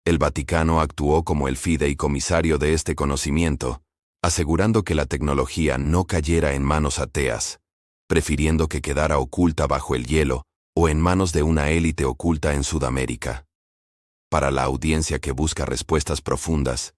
El Vaticano actuó como el fideicomisario de este conocimiento, asegurando que la tecnología no cayera en manos ateas, prefiriendo que quedara oculta bajo el hielo o en manos de una élite oculta en Sudamérica. Para la audiencia que busca respuestas profundas,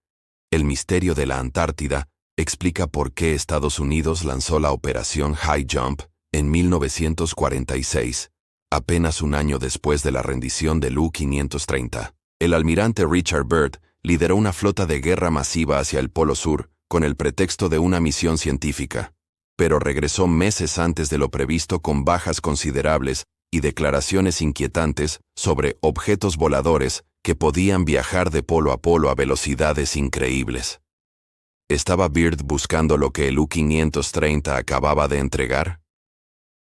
el misterio de la Antártida explica por qué Estados Unidos lanzó la Operación High Jump en 1946, apenas un año después de la rendición del U-530. El almirante Richard Byrd lideró una flota de guerra masiva hacia el Polo Sur con el pretexto de una misión científica, pero regresó meses antes de lo previsto con bajas considerables y declaraciones inquietantes sobre objetos voladores que podían viajar de polo a velocidades increíbles. ¿Estaba Byrd buscando lo que el U-530 acababa de entregar?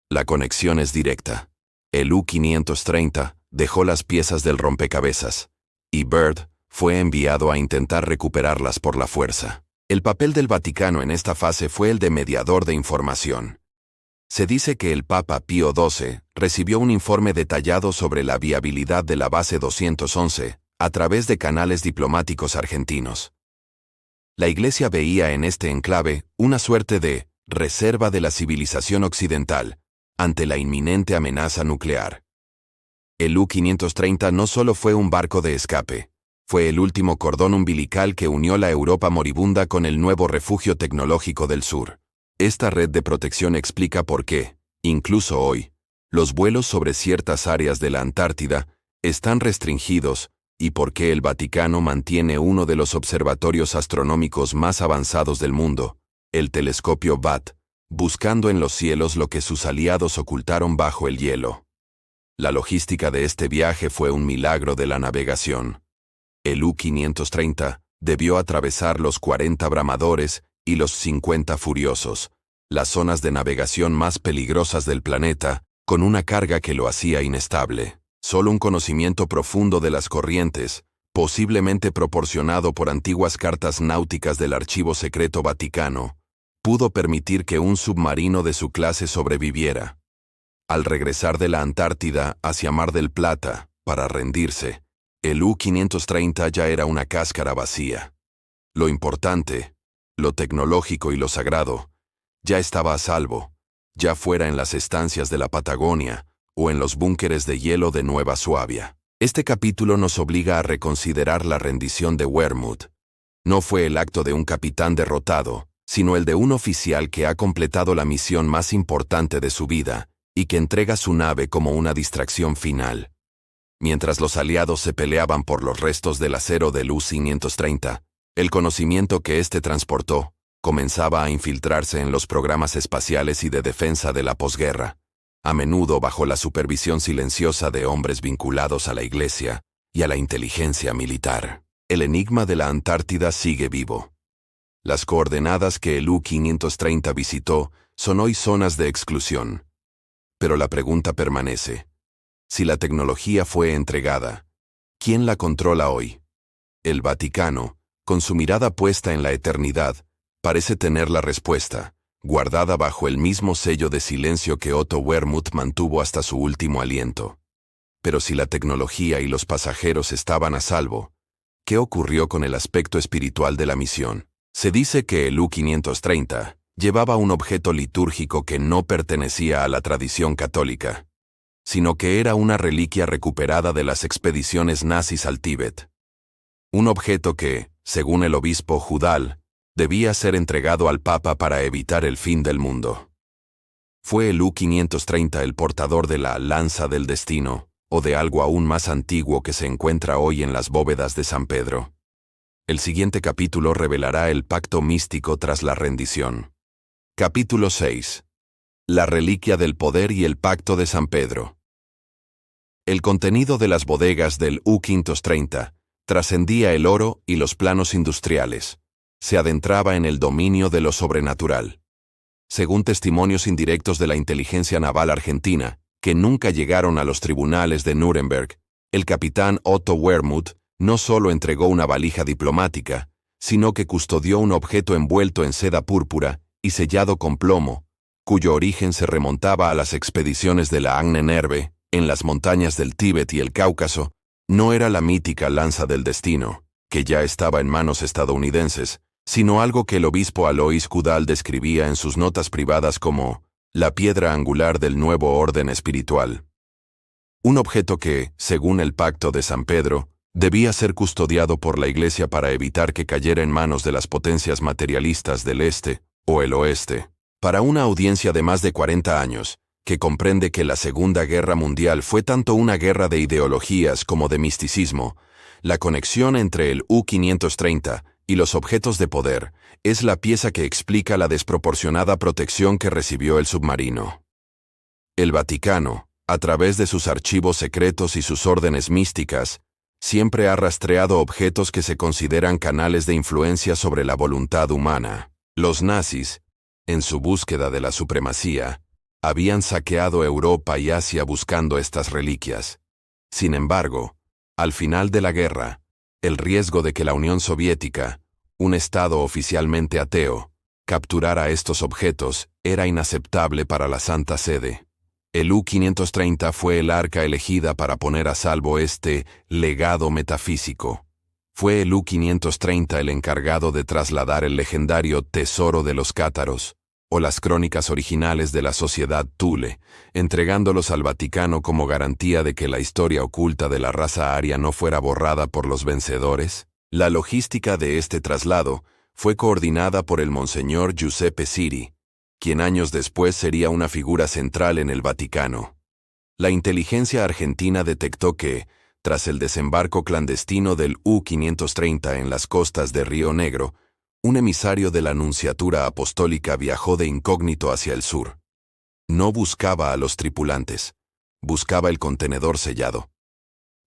La conexión es directa. El U-530 dejó las piezas del rompecabezas, y Byrd fue enviado a intentar recuperarlas por la fuerza. El papel del Vaticano en esta fase fue el de mediador de información. Se dice que el Papa Pío XII recibió un informe detallado sobre la viabilidad de la base 211 a través de canales diplomáticos argentinos. La Iglesia veía en este enclave una suerte de reserva de la civilización occidental ante la inminente amenaza nuclear. El U-530 no solo fue un barco de escape, fue el último cordón umbilical que unió la Europa moribunda con el nuevo refugio tecnológico del sur. Esta red de protección explica por qué, incluso hoy, los vuelos sobre ciertas áreas de la Antártida están restringidos y por qué el Vaticano mantiene uno de los observatorios astronómicos más avanzados del mundo, el telescopio VAT, buscando en los cielos lo que sus aliados ocultaron bajo el hielo. La logística de este viaje fue un milagro de la navegación. El U-530 debió atravesar los 40 bramadores y los 50 furiosos, las zonas de navegación más peligrosas del planeta, con una carga que lo hacía inestable. Solo un conocimiento profundo de las corrientes, posiblemente proporcionado por antiguas cartas náuticas del Archivo Secreto Vaticano, pudo permitir que un submarino de su clase sobreviviera. Al regresar de la Antártida hacia Mar del Plata, para rendirse, el U-530 ya era una cáscara vacía. Lo importante, lo tecnológico y lo sagrado, ya estaba a salvo, ya fuera en las estancias de la Patagonia o en los búnkeres de hielo de Nueva Suabia. Este capítulo nos obliga a reconsiderar la rendición de Wermuth. No fue el acto de un capitán derrotado, sino el de un oficial que ha completado la misión más importante de su vida y que entrega su nave como una distracción final. Mientras los aliados se peleaban por los restos del acero del U-530, el conocimiento que éste transportó comenzaba a infiltrarse en los programas espaciales y de defensa de la posguerra, a menudo bajo la supervisión silenciosa de hombres vinculados a la Iglesia y a la inteligencia militar. El enigma de la Antártida sigue vivo. Las coordenadas que el U-530 visitó son hoy zonas de exclusión. Pero la pregunta permanece: Si la tecnología fue entregada, ¿quién la controla hoy? El Vaticano, con su mirada puesta en la eternidad, parece tener la respuesta, guardada bajo el mismo sello de silencio que Otto Wermuth mantuvo hasta su último aliento. Pero si la tecnología y los pasajeros estaban a salvo, ¿qué ocurrió con el aspecto espiritual de la misión? Se dice que el U-530 llevaba un objeto litúrgico que no pertenecía a la tradición católica, sino que era una reliquia recuperada de las expediciones nazis al Tíbet. Un objeto que, según el obispo Judal, debía ser entregado al Papa para evitar el fin del mundo. ¿Fue el U-530 el portador de la lanza del destino, o de algo aún más antiguo que se encuentra hoy en las bóvedas de San Pedro? El siguiente capítulo revelará el pacto místico tras la rendición. Capítulo 6. La reliquia del poder y el pacto de San Pedro. El contenido de las bodegas del U-530 trascendía el oro y los planos industriales. Se adentraba en el dominio de lo sobrenatural. Según testimonios indirectos de la inteligencia naval argentina, que nunca llegaron a los tribunales de Nuremberg, el capitán Otto Wermuth no solo entregó una valija diplomática, sino que custodió un objeto envuelto en seda púrpura y sellado con plomo, cuyo origen se remontaba a las expediciones de la Ahnenerbe, en las montañas del Tíbet y el Cáucaso. No era la mítica lanza del destino, que ya estaba en manos estadounidenses, sino algo que el obispo Alois Judal describía en sus notas privadas como la piedra angular del nuevo orden espiritual. Un objeto que, según el pacto de San Pedro, debía ser custodiado por la Iglesia para evitar que cayera en manos de las potencias materialistas del Este o el Oeste. Para una audiencia de más de 40 años, que comprende que la Segunda Guerra Mundial fue tanto una guerra de ideologías como de misticismo, la conexión entre el U-530 y los objetos de poder es la pieza que explica la desproporcionada protección que recibió el submarino. El Vaticano, a través de sus archivos secretos y sus órdenes místicas, siempre ha rastreado objetos que se consideran canales de influencia sobre la voluntad humana. Los nazis, en su búsqueda de la supremacía, habían saqueado Europa y Asia buscando estas reliquias. Sin embargo, al final de la guerra, el riesgo de que la Unión Soviética, un estado oficialmente ateo, capturara estos objetos era inaceptable para la Santa Sede. El U-530 fue el arca elegida para poner a salvo este legado metafísico. Fue el U-530 el encargado de trasladar el legendario Tesoro de los Cátaros, o las crónicas originales de la Sociedad Thule, entregándolos al Vaticano como garantía de que la historia oculta de la raza aria no fuera borrada por los vencedores. La logística de este traslado fue coordinada por el monseñor Giuseppe Siri, quien años después sería una figura central en el Vaticano. La inteligencia argentina detectó que, tras el desembarco clandestino del U-530 en las costas de Río Negro, un emisario de la Nunciatura Apostólica viajó de incógnito hacia el sur. No buscaba a los tripulantes, buscaba el contenedor sellado.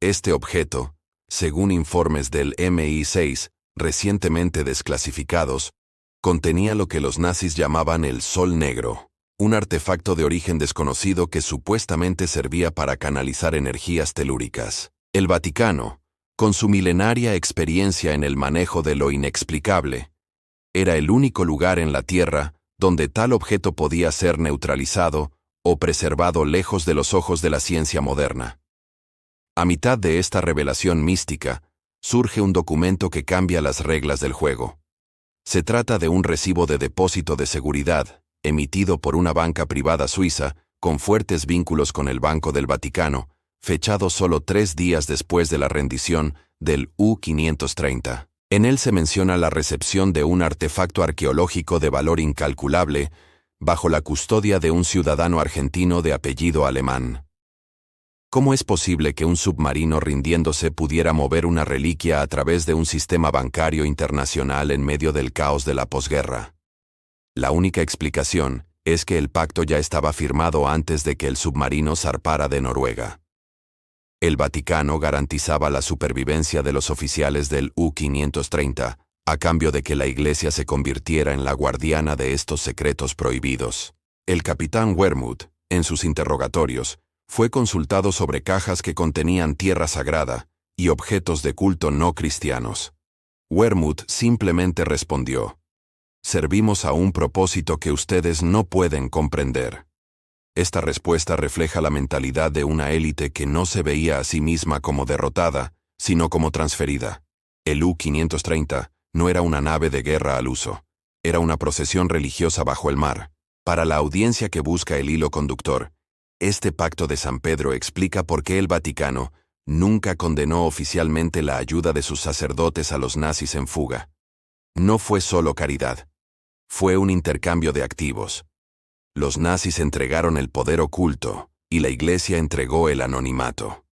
Este objeto, según informes del MI6, recientemente desclasificados, contenía lo que los nazis llamaban el Sol Negro, un artefacto de origen desconocido que supuestamente servía para canalizar energías telúricas. El Vaticano, con su milenaria experiencia en el manejo de lo inexplicable, era el único lugar en la Tierra donde tal objeto podía ser neutralizado o preservado lejos de los ojos de la ciencia moderna. A mitad de esta revelación mística, surge un documento que cambia las reglas del juego. Se trata de un recibo de depósito de seguridad, emitido por una banca privada suiza, con fuertes vínculos con el Banco del Vaticano, fechado solo 3 días después de la rendición del U-530. En él se menciona la recepción de un artefacto arqueológico de valor incalculable, bajo la custodia de un ciudadano argentino de apellido alemán. ¿Cómo es posible que un submarino rindiéndose pudiera mover una reliquia a través de un sistema bancario internacional en medio del caos de la posguerra? La única explicación es que el pacto ya estaba firmado antes de que el submarino zarpara de Noruega. El Vaticano garantizaba la supervivencia de los oficiales del U-530, a cambio de que la Iglesia se convirtiera en la guardiana de estos secretos prohibidos. El capitán Wermuth, en sus interrogatorios, Fue consultado sobre cajas que contenían tierra sagrada y objetos de culto no cristianos. Wermuth simplemente respondió: «Servimos a un propósito que ustedes no pueden comprender». Esta respuesta refleja la mentalidad de una élite que no se veía a sí misma como derrotada, sino como transferida. El U-530 no era una nave de guerra al uso. Era una procesión religiosa bajo el mar. Para la audiencia que busca el hilo conductor, este pacto de San Pedro explica por qué el Vaticano nunca condenó oficialmente la ayuda de sus sacerdotes a los nazis en fuga. No fue solo caridad. Fue un intercambio de activos. Los nazis entregaron el poder oculto y la Iglesia entregó el anonimato.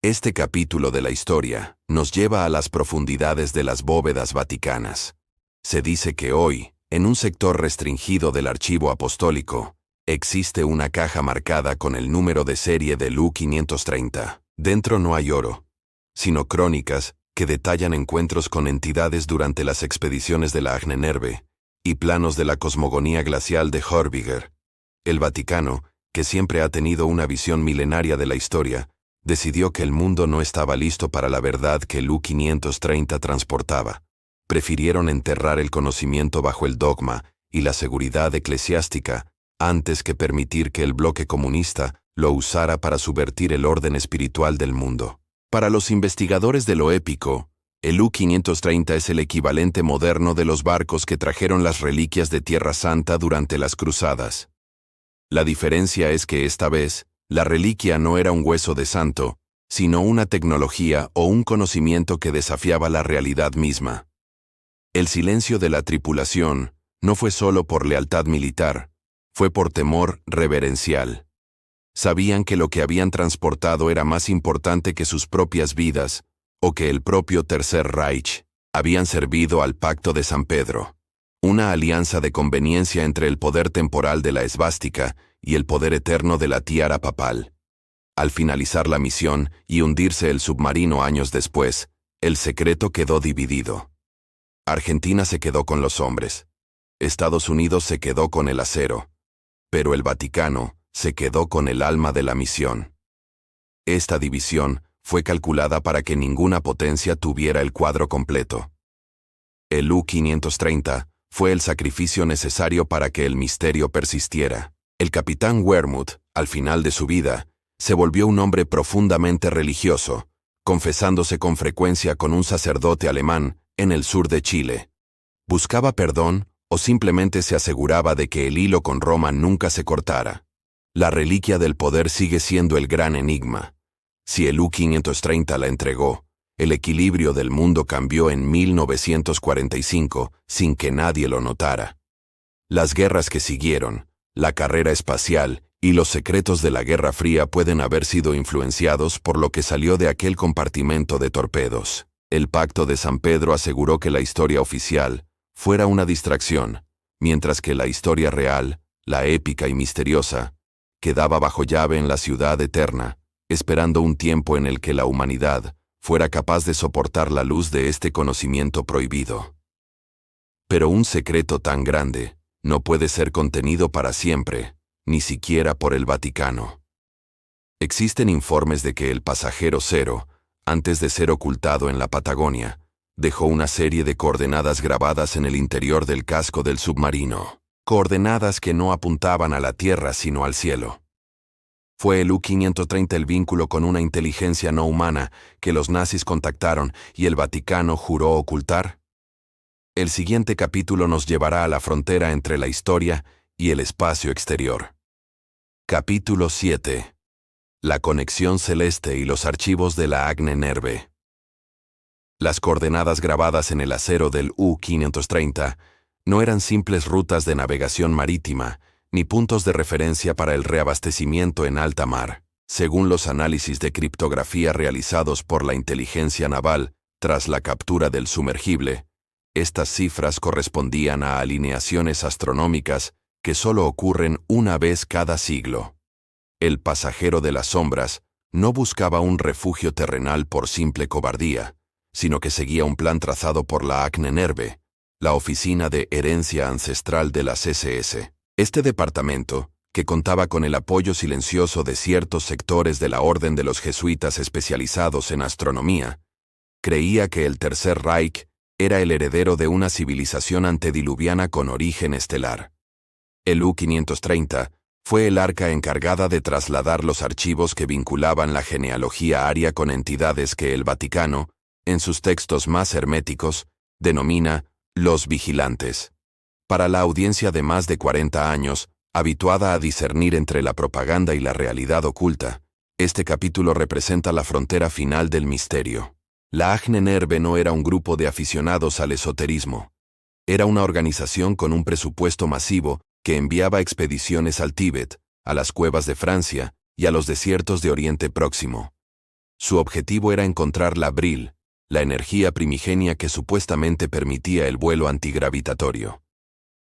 Este capítulo de la historia nos lleva a las profundidades de las bóvedas vaticanas. Se dice que hoy, en un sector restringido del archivo apostólico, existe una caja marcada con el número de serie del U-530. Dentro no hay oro, sino crónicas que detallan encuentros con entidades durante las expediciones de la Ahnenerbe y planos de la cosmogonía glacial de Hörbiger. El Vaticano, que siempre ha tenido una visión milenaria de la historia, decidió que el mundo no estaba listo para la verdad que el U-530 transportaba. Prefirieron enterrar el conocimiento bajo el dogma y la seguridad eclesiástica antes que permitir que el bloque comunista lo usara para subvertir el orden espiritual del mundo. Para los investigadores de lo épico, el U-530 es el equivalente moderno de los barcos que trajeron las reliquias de Tierra Santa durante las cruzadas. La diferencia es que esta vez, la reliquia no era un hueso de santo, sino una tecnología o un conocimiento que desafiaba la realidad misma. El silencio de la tripulación no fue solo por lealtad militar, fue por temor reverencial. Sabían que lo que habían transportado era más importante que sus propias vidas, o que el propio Tercer Reich. Habían servido al Pacto de San Pedro, una alianza de conveniencia entre el poder temporal de la esvástica y el poder eterno de la tiara papal. Al finalizar la misión y hundirse el submarino años después, el secreto quedó dividido. Argentina se quedó con los hombres. Estados Unidos se quedó con el acero. Pero el Vaticano se quedó con el alma de la misión. Esta división fue calculada para que ninguna potencia tuviera el cuadro completo. El U-530 fue el sacrificio necesario para que el misterio persistiera. El capitán Wermuth, al final de su vida, se volvió un hombre profundamente religioso, confesándose con frecuencia con un sacerdote alemán en el sur de Chile. Buscaba perdón o simplemente se aseguraba de que el hilo con Roma nunca se cortara. La reliquia del poder sigue siendo el gran enigma. Si el U-530 la entregó, el equilibrio del mundo cambió en 1945 sin que nadie lo notara. Las guerras que siguieron, la carrera espacial y los secretos de la Guerra Fría pueden haber sido influenciados por lo que salió de aquel compartimento de torpedos. El Pacto de San Pedro aseguró que la historia oficial fuera una distracción, mientras que la historia real, la épica y misteriosa, quedaba bajo llave en la ciudad eterna, esperando un tiempo en el que la humanidad fuera capaz de soportar la luz de este conocimiento prohibido. Pero un secreto tan grande no puede ser contenido para siempre, ni siquiera por el Vaticano. Existen informes de que el pasajero Cero, antes de ser ocultado en la Patagonia, dejó una serie de coordenadas grabadas en el interior del casco del submarino, coordenadas que no apuntaban a la Tierra sino al cielo. ¿Fue el U-530 el vínculo con una inteligencia no humana que los nazis contactaron y el Vaticano juró ocultar? El siguiente capítulo nos llevará a la frontera entre la historia y el espacio exterior. Capítulo 7. La conexión celeste y los archivos de la Ahnenerbe. Las coordenadas grabadas en el acero del U-530 no eran simples rutas de navegación marítima, ni puntos de referencia para el reabastecimiento en alta mar. Según los análisis de criptografía realizados por la inteligencia naval tras la captura del sumergible, estas cifras correspondían a alineaciones astronómicas que solo ocurren una vez cada siglo. El pasajero de las sombras no buscaba un refugio terrenal por simple cobardía, sino que seguía un plan trazado por la Ahnenerbe, la Oficina de Herencia Ancestral de las SS. Este departamento, que contaba con el apoyo silencioso de ciertos sectores de la orden de los jesuitas especializados en astronomía, creía que el Tercer Reich era el heredero de una civilización antediluviana con origen estelar. El U-530 fue el arca encargada de trasladar los archivos que vinculaban la genealogía aria con entidades que el Vaticano, en sus textos más herméticos, denomina los vigilantes. Para la audiencia de más de 40 años, habituada a discernir entre la propaganda y la realidad oculta, este capítulo representa la frontera final del misterio. La Ahnenerbe no era un grupo de aficionados al esoterismo. Era una organización con un presupuesto masivo que enviaba expediciones al Tíbet, a las cuevas de Francia y a los desiertos de Oriente Próximo. Su objetivo era encontrar la Bril, la energía primigenia que supuestamente permitía el vuelo antigravitatorio.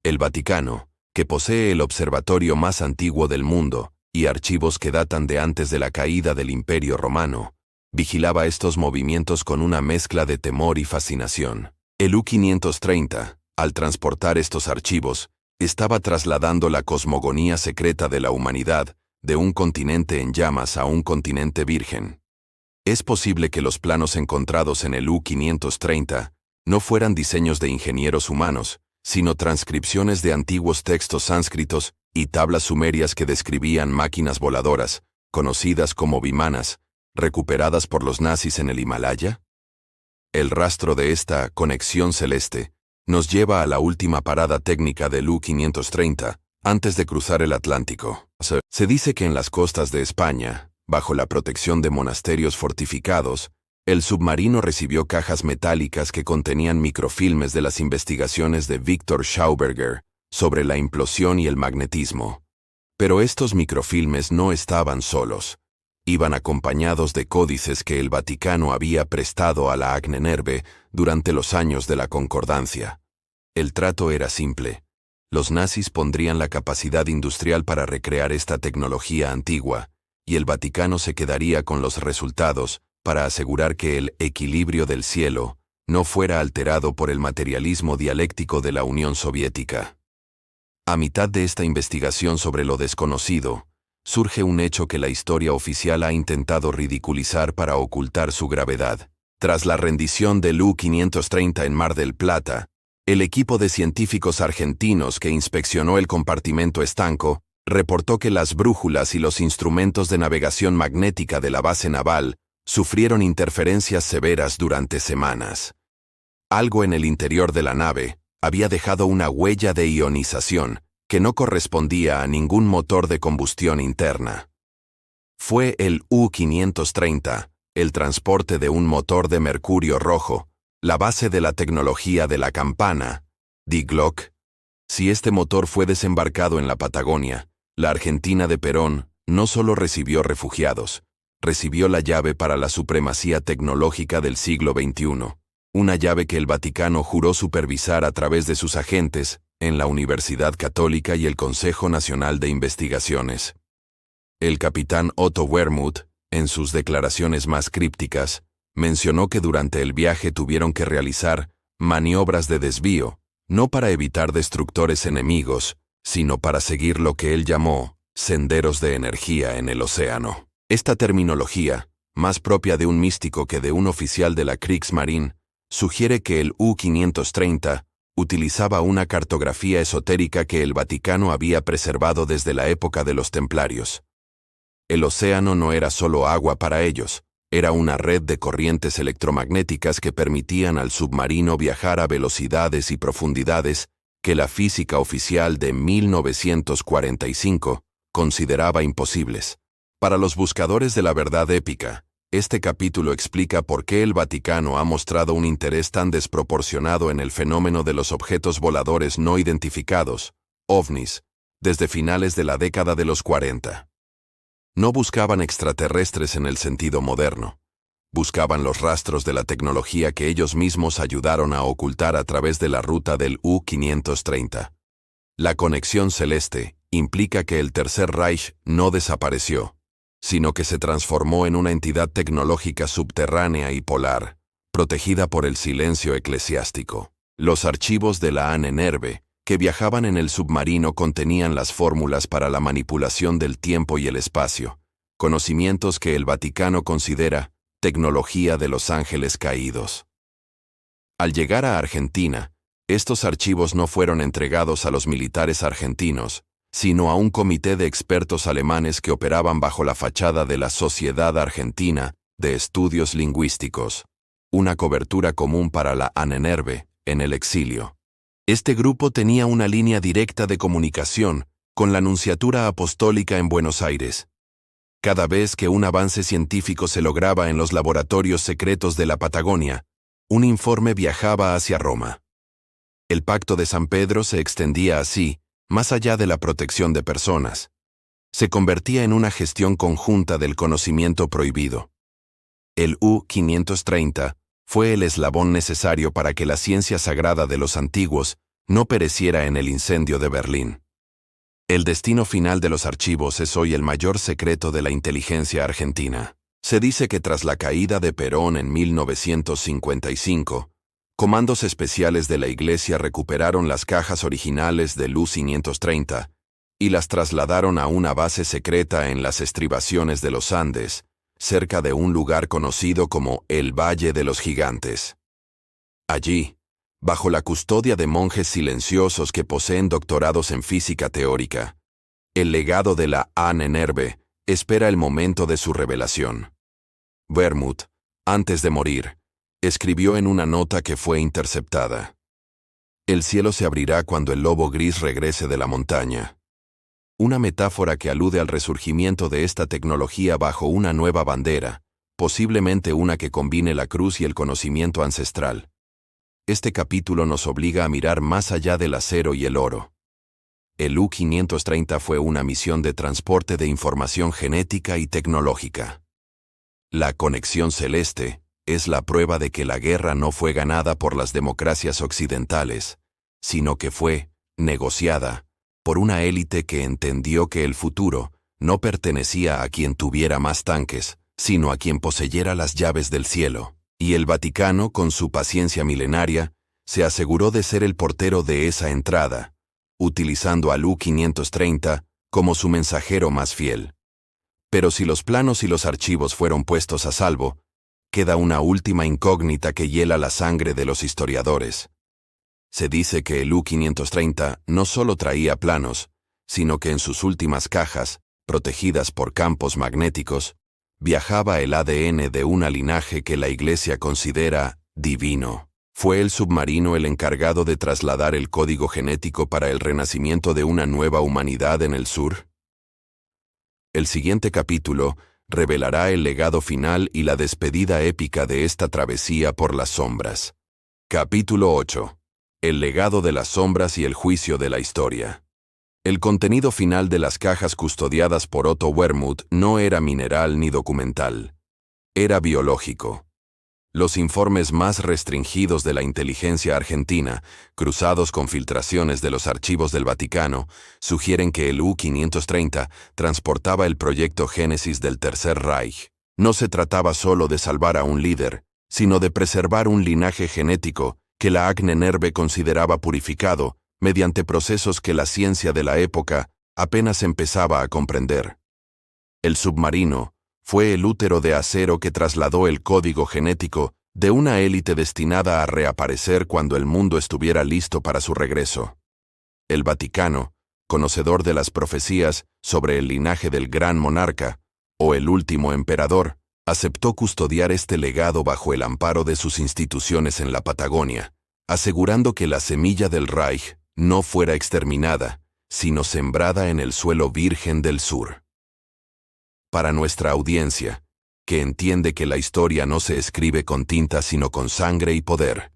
El Vaticano, que posee el observatorio más antiguo del mundo y archivos que datan de antes de la caída del Imperio Romano, vigilaba estos movimientos con una mezcla de temor y fascinación. El U-530, al transportar estos archivos, estaba trasladando la cosmogonía secreta de la humanidad de un continente en llamas a un continente virgen. Es posible que los planos encontrados en el U-530 no fueran diseños de ingenieros humanos, sino transcripciones de antiguos textos sánscritos y tablas sumerias que describían máquinas voladoras, conocidas como vimanas, recuperadas por los nazis en el Himalaya. El rastro de esta conexión celeste nos lleva a la última parada técnica del U-530, antes de cruzar el Atlántico. Se dice que en las costas de España, bajo la protección de monasterios fortificados, el submarino recibió cajas metálicas que contenían microfilmes de las investigaciones de Victor Schauberger sobre la implosión y el magnetismo. Pero estos microfilmes no estaban solos. Iban acompañados de códices que el Vaticano había prestado a la Ahnenerbe durante los años de la Concordancia. El trato era simple. Los nazis pondrían la capacidad industrial para recrear esta tecnología antigua, y el Vaticano se quedaría con los resultados para asegurar que el equilibrio del cielo no fuera alterado por el materialismo dialéctico de la Unión Soviética. A mitad de esta investigación sobre lo desconocido, surge un hecho que la historia oficial ha intentado ridiculizar para ocultar su gravedad. Tras la rendición del U-530 en Mar del Plata, el equipo de científicos argentinos que inspeccionó el compartimento estanco reportó que las brújulas y los instrumentos de navegación magnética de la base naval sufrieron interferencias severas durante semanas. Algo en el interior de la nave había dejado una huella de ionización que no correspondía a ningún motor de combustión interna. Fue el U-530, el transporte de un motor de mercurio rojo, la base de la tecnología de la campana, Die Glock. Si este motor fue desembarcado en la Patagonia, la Argentina de Perón no solo recibió refugiados, recibió la llave para la supremacía tecnológica del siglo XXI, una llave que el Vaticano juró supervisar a través de sus agentes en la Universidad Católica y el Consejo Nacional de Investigaciones. El capitán Otto Wermuth, en sus declaraciones más crípticas, mencionó que durante el viaje tuvieron que realizar maniobras de desvío, no para evitar destructores enemigos, sino para seguir lo que él llamó senderos de energía en el océano. Esta terminología, más propia de un místico que de un oficial de la Kriegsmarine, sugiere que el U-530 utilizaba una cartografía esotérica que el Vaticano había preservado desde la época de los templarios. El océano no era solo agua para ellos, era una red de corrientes electromagnéticas que permitían al submarino viajar a velocidades y profundidades que la física oficial de 1945 consideraba imposibles. Para los buscadores de la verdad épica, este capítulo explica por qué el Vaticano ha mostrado un interés tan desproporcionado en el fenómeno de los objetos voladores no identificados, ovnis, desde finales de la década de los 40. No buscaban extraterrestres en el sentido moderno. Buscaban los rastros de la tecnología que ellos mismos ayudaron a ocultar a través de la ruta del U-530. La conexión celeste implica que el Tercer Reich no desapareció, sino que se transformó en una entidad tecnológica subterránea y polar, protegida por el silencio eclesiástico. Los archivos de la Ahnenerbe, que viajaban en el submarino contenían las fórmulas para la manipulación del tiempo y el espacio, conocimientos que el Vaticano considera tecnología de los ángeles caídos. Al llegar a Argentina, estos archivos no fueron entregados a los militares argentinos, sino a un comité de expertos alemanes que operaban bajo la fachada de la Sociedad Argentina de Estudios Lingüísticos, una cobertura común para la Ahnenerbe en el exilio. Este grupo tenía una línea directa de comunicación con la Nunciatura Apostólica en Buenos Aires. Cada vez que un avance científico se lograba en los laboratorios secretos de la Patagonia, un informe viajaba hacia Roma. El Pacto de San Pedro se extendía así, más allá de la protección de personas. Se convertía en una gestión conjunta del conocimiento prohibido. El U-530 fue el eslabón necesario para que la ciencia sagrada de los antiguos no pereciera en el incendio de Berlín. El destino final de los archivos es hoy el mayor secreto de la inteligencia argentina. Se dice que tras la caída de Perón en 1955, comandos especiales de la Iglesia recuperaron las cajas originales del U-530 y las trasladaron a una base secreta en las estribaciones de los Andes, cerca de un lugar conocido como el Valle de los Gigantes. Allí, bajo la custodia de monjes silenciosos que poseen doctorados en física teórica, el legado de la Ahnenerbe espera el momento de su revelación. Wermuth, antes de morir, escribió en una nota que fue interceptada: «El cielo se abrirá cuando el lobo gris regrese de la montaña». Una metáfora que alude al resurgimiento de esta tecnología bajo una nueva bandera, posiblemente una que combine la cruz y el conocimiento ancestral. Este capítulo nos obliga a mirar más allá del acero y el oro. El U-530 fue una misión de transporte de información genética y tecnológica. La conexión celeste es la prueba de que la guerra no fue ganada por las democracias occidentales, sino que fue negociada por una élite que entendió que el futuro no pertenecía a quien tuviera más tanques, sino a quien poseyera las llaves del cielo, y el Vaticano, con su paciencia milenaria, se aseguró de ser el portero de esa entrada, utilizando al U-530 como su mensajero más fiel. Pero si los planos y los archivos fueron puestos a salvo, queda una última incógnita que hiela la sangre de los historiadores. Se dice que el U-530 no solo traía planos, sino que en sus últimas cajas, protegidas por campos magnéticos, viajaba el ADN de un linaje que la Iglesia considera divino. ¿Fue el submarino el encargado de trasladar el código genético para el renacimiento de una nueva humanidad en el sur? El siguiente capítulo revelará el legado final y la despedida épica de esta travesía por las sombras. Capítulo 8. El legado de las sombras y el juicio de la historia. El contenido final de las cajas custodiadas por Otto Wermuth no era mineral ni documental. Era biológico. Los informes más restringidos de la inteligencia argentina, cruzados con filtraciones de los archivos del Vaticano, sugieren que el U-530 transportaba el proyecto Génesis del Tercer Reich. No se trataba solo de salvar a un líder, sino de preservar un linaje genético que la Ahnenerbe consideraba purificado mediante procesos que la ciencia de la época apenas empezaba a comprender. El submarino fue el útero de acero que trasladó el código genético de una élite destinada a reaparecer cuando el mundo estuviera listo para su regreso. El Vaticano, conocedor de las profecías sobre el linaje del gran monarca, o el último emperador, aceptó custodiar este legado bajo el amparo de sus instituciones en la Patagonia, asegurando que la semilla del Reich no fuera exterminada, sino sembrada en el suelo virgen del sur. Para nuestra audiencia, que entiende que la historia no se escribe con tinta sino con sangre y poder,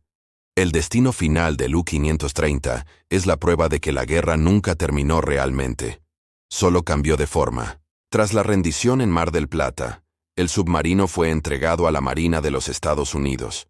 el destino final del U-530 es la prueba de que la guerra nunca terminó realmente, solo cambió de forma. Tras la rendición en Mar del Plata, el submarino fue entregado a la Marina de los Estados Unidos.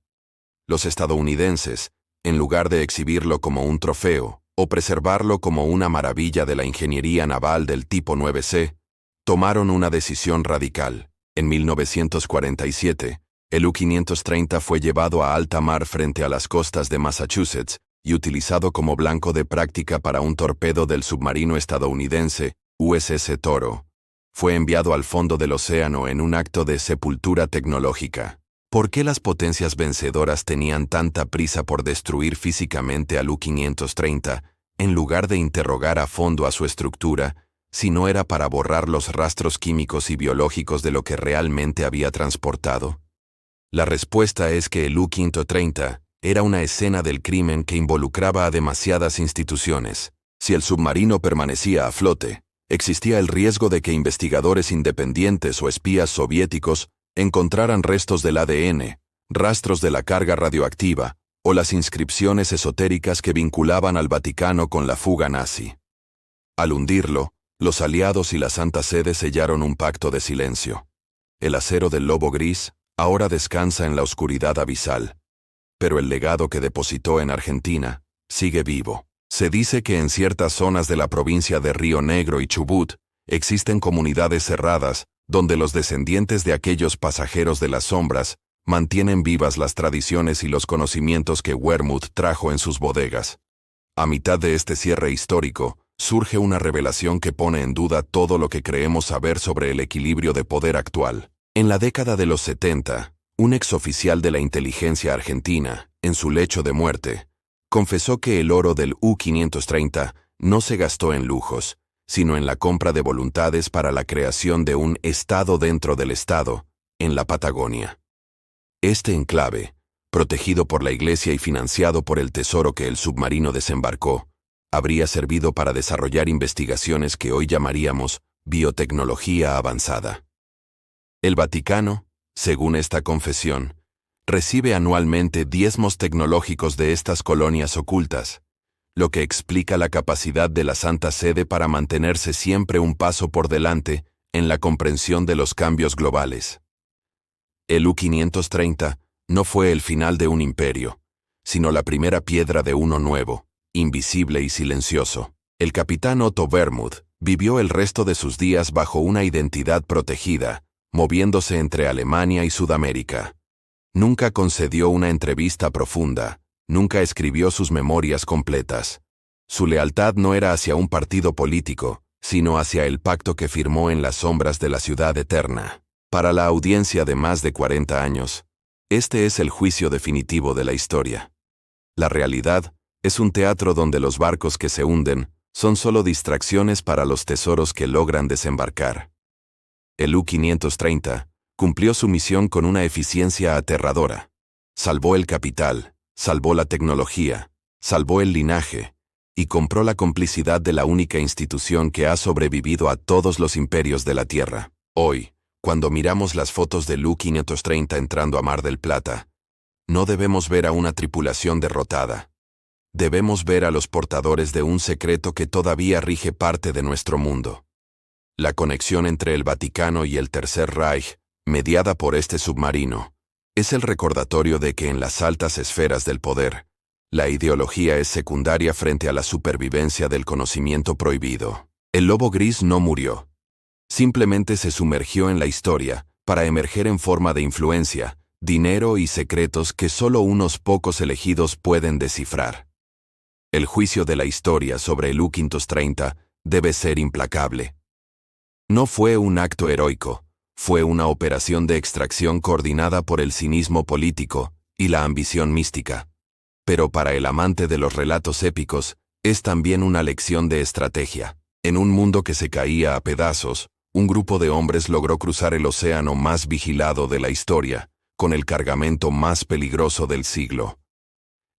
Los estadounidenses, en lugar de exhibirlo como un trofeo o preservarlo como una maravilla de la ingeniería naval del tipo 9C, tomaron una decisión radical. En 1947, el U-530 fue llevado a alta mar frente a las costas de Massachusetts y utilizado como blanco de práctica para un torpedo del submarino estadounidense USS Toro, fue enviado al fondo del océano en un acto de sepultura tecnológica. ¿Por qué las potencias vencedoras tenían tanta prisa por destruir físicamente al U-530, en lugar de interrogar a fondo a su estructura, si no era para borrar los rastros químicos y biológicos de lo que realmente había transportado? La respuesta es que el U-530 era una escena del crimen que involucraba a demasiadas instituciones. Si el submarino permanecía a flote, existía el riesgo de que investigadores independientes o espías soviéticos encontraran restos del ADN, rastros de la carga radioactiva o las inscripciones esotéricas que vinculaban al Vaticano con la fuga nazi. Al hundirlo, los aliados y la Santa Sede sellaron un pacto de silencio. El acero del lobo gris ahora descansa en la oscuridad abisal, pero el legado que depositó en Argentina sigue vivo. Se dice que en ciertas zonas de la provincia de Río Negro y Chubut existen comunidades cerradas donde los descendientes de aquellos pasajeros de las sombras mantienen vivas las tradiciones y los conocimientos que Wermuth trajo en sus bodegas. A mitad de este cierre histórico, surge una revelación que pone en duda todo lo que creemos saber sobre el equilibrio de poder actual. En la década de los 70, un exoficial de la inteligencia argentina, en su lecho de muerte, confesó que el oro del U-530 no se gastó en lujos, sino en la compra de voluntades para la creación de un Estado dentro del Estado, en la Patagonia. Este enclave, protegido por la Iglesia y financiado por el tesoro que el submarino desembarcó, habría servido para desarrollar investigaciones que hoy llamaríamos biotecnología avanzada. El Vaticano, según esta confesión, recibe anualmente diezmos tecnológicos de estas colonias ocultas, lo que explica la capacidad de la Santa Sede para mantenerse siempre un paso por delante en la comprensión de los cambios globales. El U-530 no fue el final de un imperio, sino la primera piedra de uno nuevo, invisible y silencioso. El capitán Otto Wermuth vivió el resto de sus días bajo una identidad protegida, moviéndose entre Alemania y Sudamérica. Nunca concedió una entrevista profunda, nunca escribió sus memorias completas. Su lealtad no era hacia un partido político, sino hacia el pacto que firmó en las sombras de la ciudad eterna. Para la audiencia de más de 40 años, este es el juicio definitivo de la historia. La realidad es un teatro donde los barcos que se hunden son solo distracciones para los tesoros que logran desembarcar. El U-530 cumplió su misión con una eficiencia aterradora. Salvó el capital, salvó la tecnología, salvó el linaje, y compró la complicidad de la única institución que ha sobrevivido a todos los imperios de la Tierra. Hoy, cuando miramos las fotos del U-530 entrando a Mar del Plata, no debemos ver a una tripulación derrotada. Debemos ver a los portadores de un secreto que todavía rige parte de nuestro mundo. La conexión entre el Vaticano y el Tercer Reich, mediada por este submarino, es el recordatorio de que en las altas esferas del poder, la ideología es secundaria frente a la supervivencia del conocimiento prohibido. El lobo gris no murió. Simplemente se sumergió en la historia para emerger en forma de influencia, dinero y secretos que solo unos pocos elegidos pueden descifrar. El juicio de la historia sobre el U-530 debe ser implacable. No fue un acto heroico, fue una operación de extracción coordinada por el cinismo político y la ambición mística. Pero para el amante de los relatos épicos, es también una lección de estrategia. En un mundo que se caía a pedazos, un grupo de hombres logró cruzar el océano más vigilado de la historia, con el cargamento más peligroso del siglo.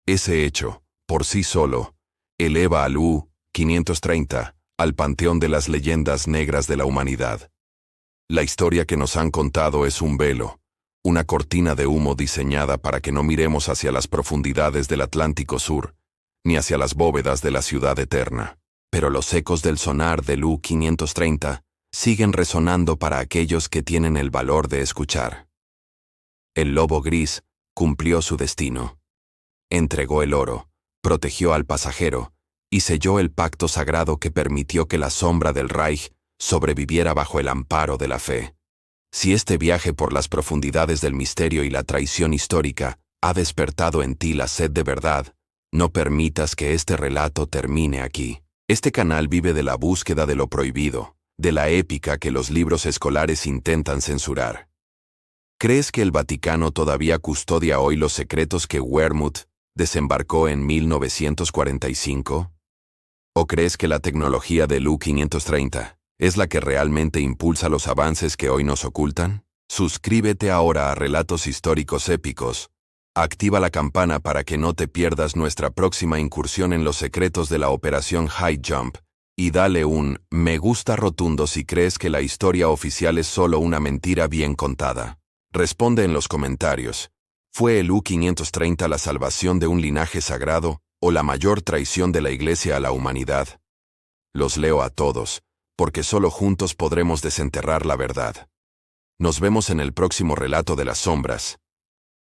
Ese hecho, por sí solo, eleva al U-530 al panteón de las leyendas negras de la humanidad. La historia que nos han contado es un velo, una cortina de humo diseñada para que no miremos hacia las profundidades del Atlántico Sur, ni hacia las bóvedas de la ciudad eterna. Pero los ecos del sonar del U-530 siguen resonando para aquellos que tienen el valor de escuchar. El lobo gris cumplió su destino. Entregó el oro, protegió al pasajero y selló el pacto sagrado que permitió que la sombra del Reich sobreviviera bajo el amparo de la fe. Si este viaje por las profundidades del misterio y la traición histórica ha despertado en ti la sed de verdad, No permitas que este relato termine aquí. Este canal vive de la búsqueda de lo prohibido, de la épica que los libros escolares intentan censurar. ¿Crees que el Vaticano todavía custodia hoy los secretos que Wermuth desembarcó en 1945? ¿O crees que la tecnología de Lu-530 es la que realmente impulsa los avances que hoy nos ocultan? Suscríbete ahora a Relatos Históricos Épicos. Activa la campana para que no te pierdas nuestra próxima incursión en los secretos de la Operación High Jump, y dale un me gusta rotundo si crees que la historia oficial es solo una mentira bien contada. Responde en los comentarios. ¿Fue el U-530 la salvación de un linaje sagrado o la mayor traición de la Iglesia a la humanidad? Los leo a todos, porque solo juntos podremos desenterrar la verdad. Nos vemos en el próximo relato de las sombras.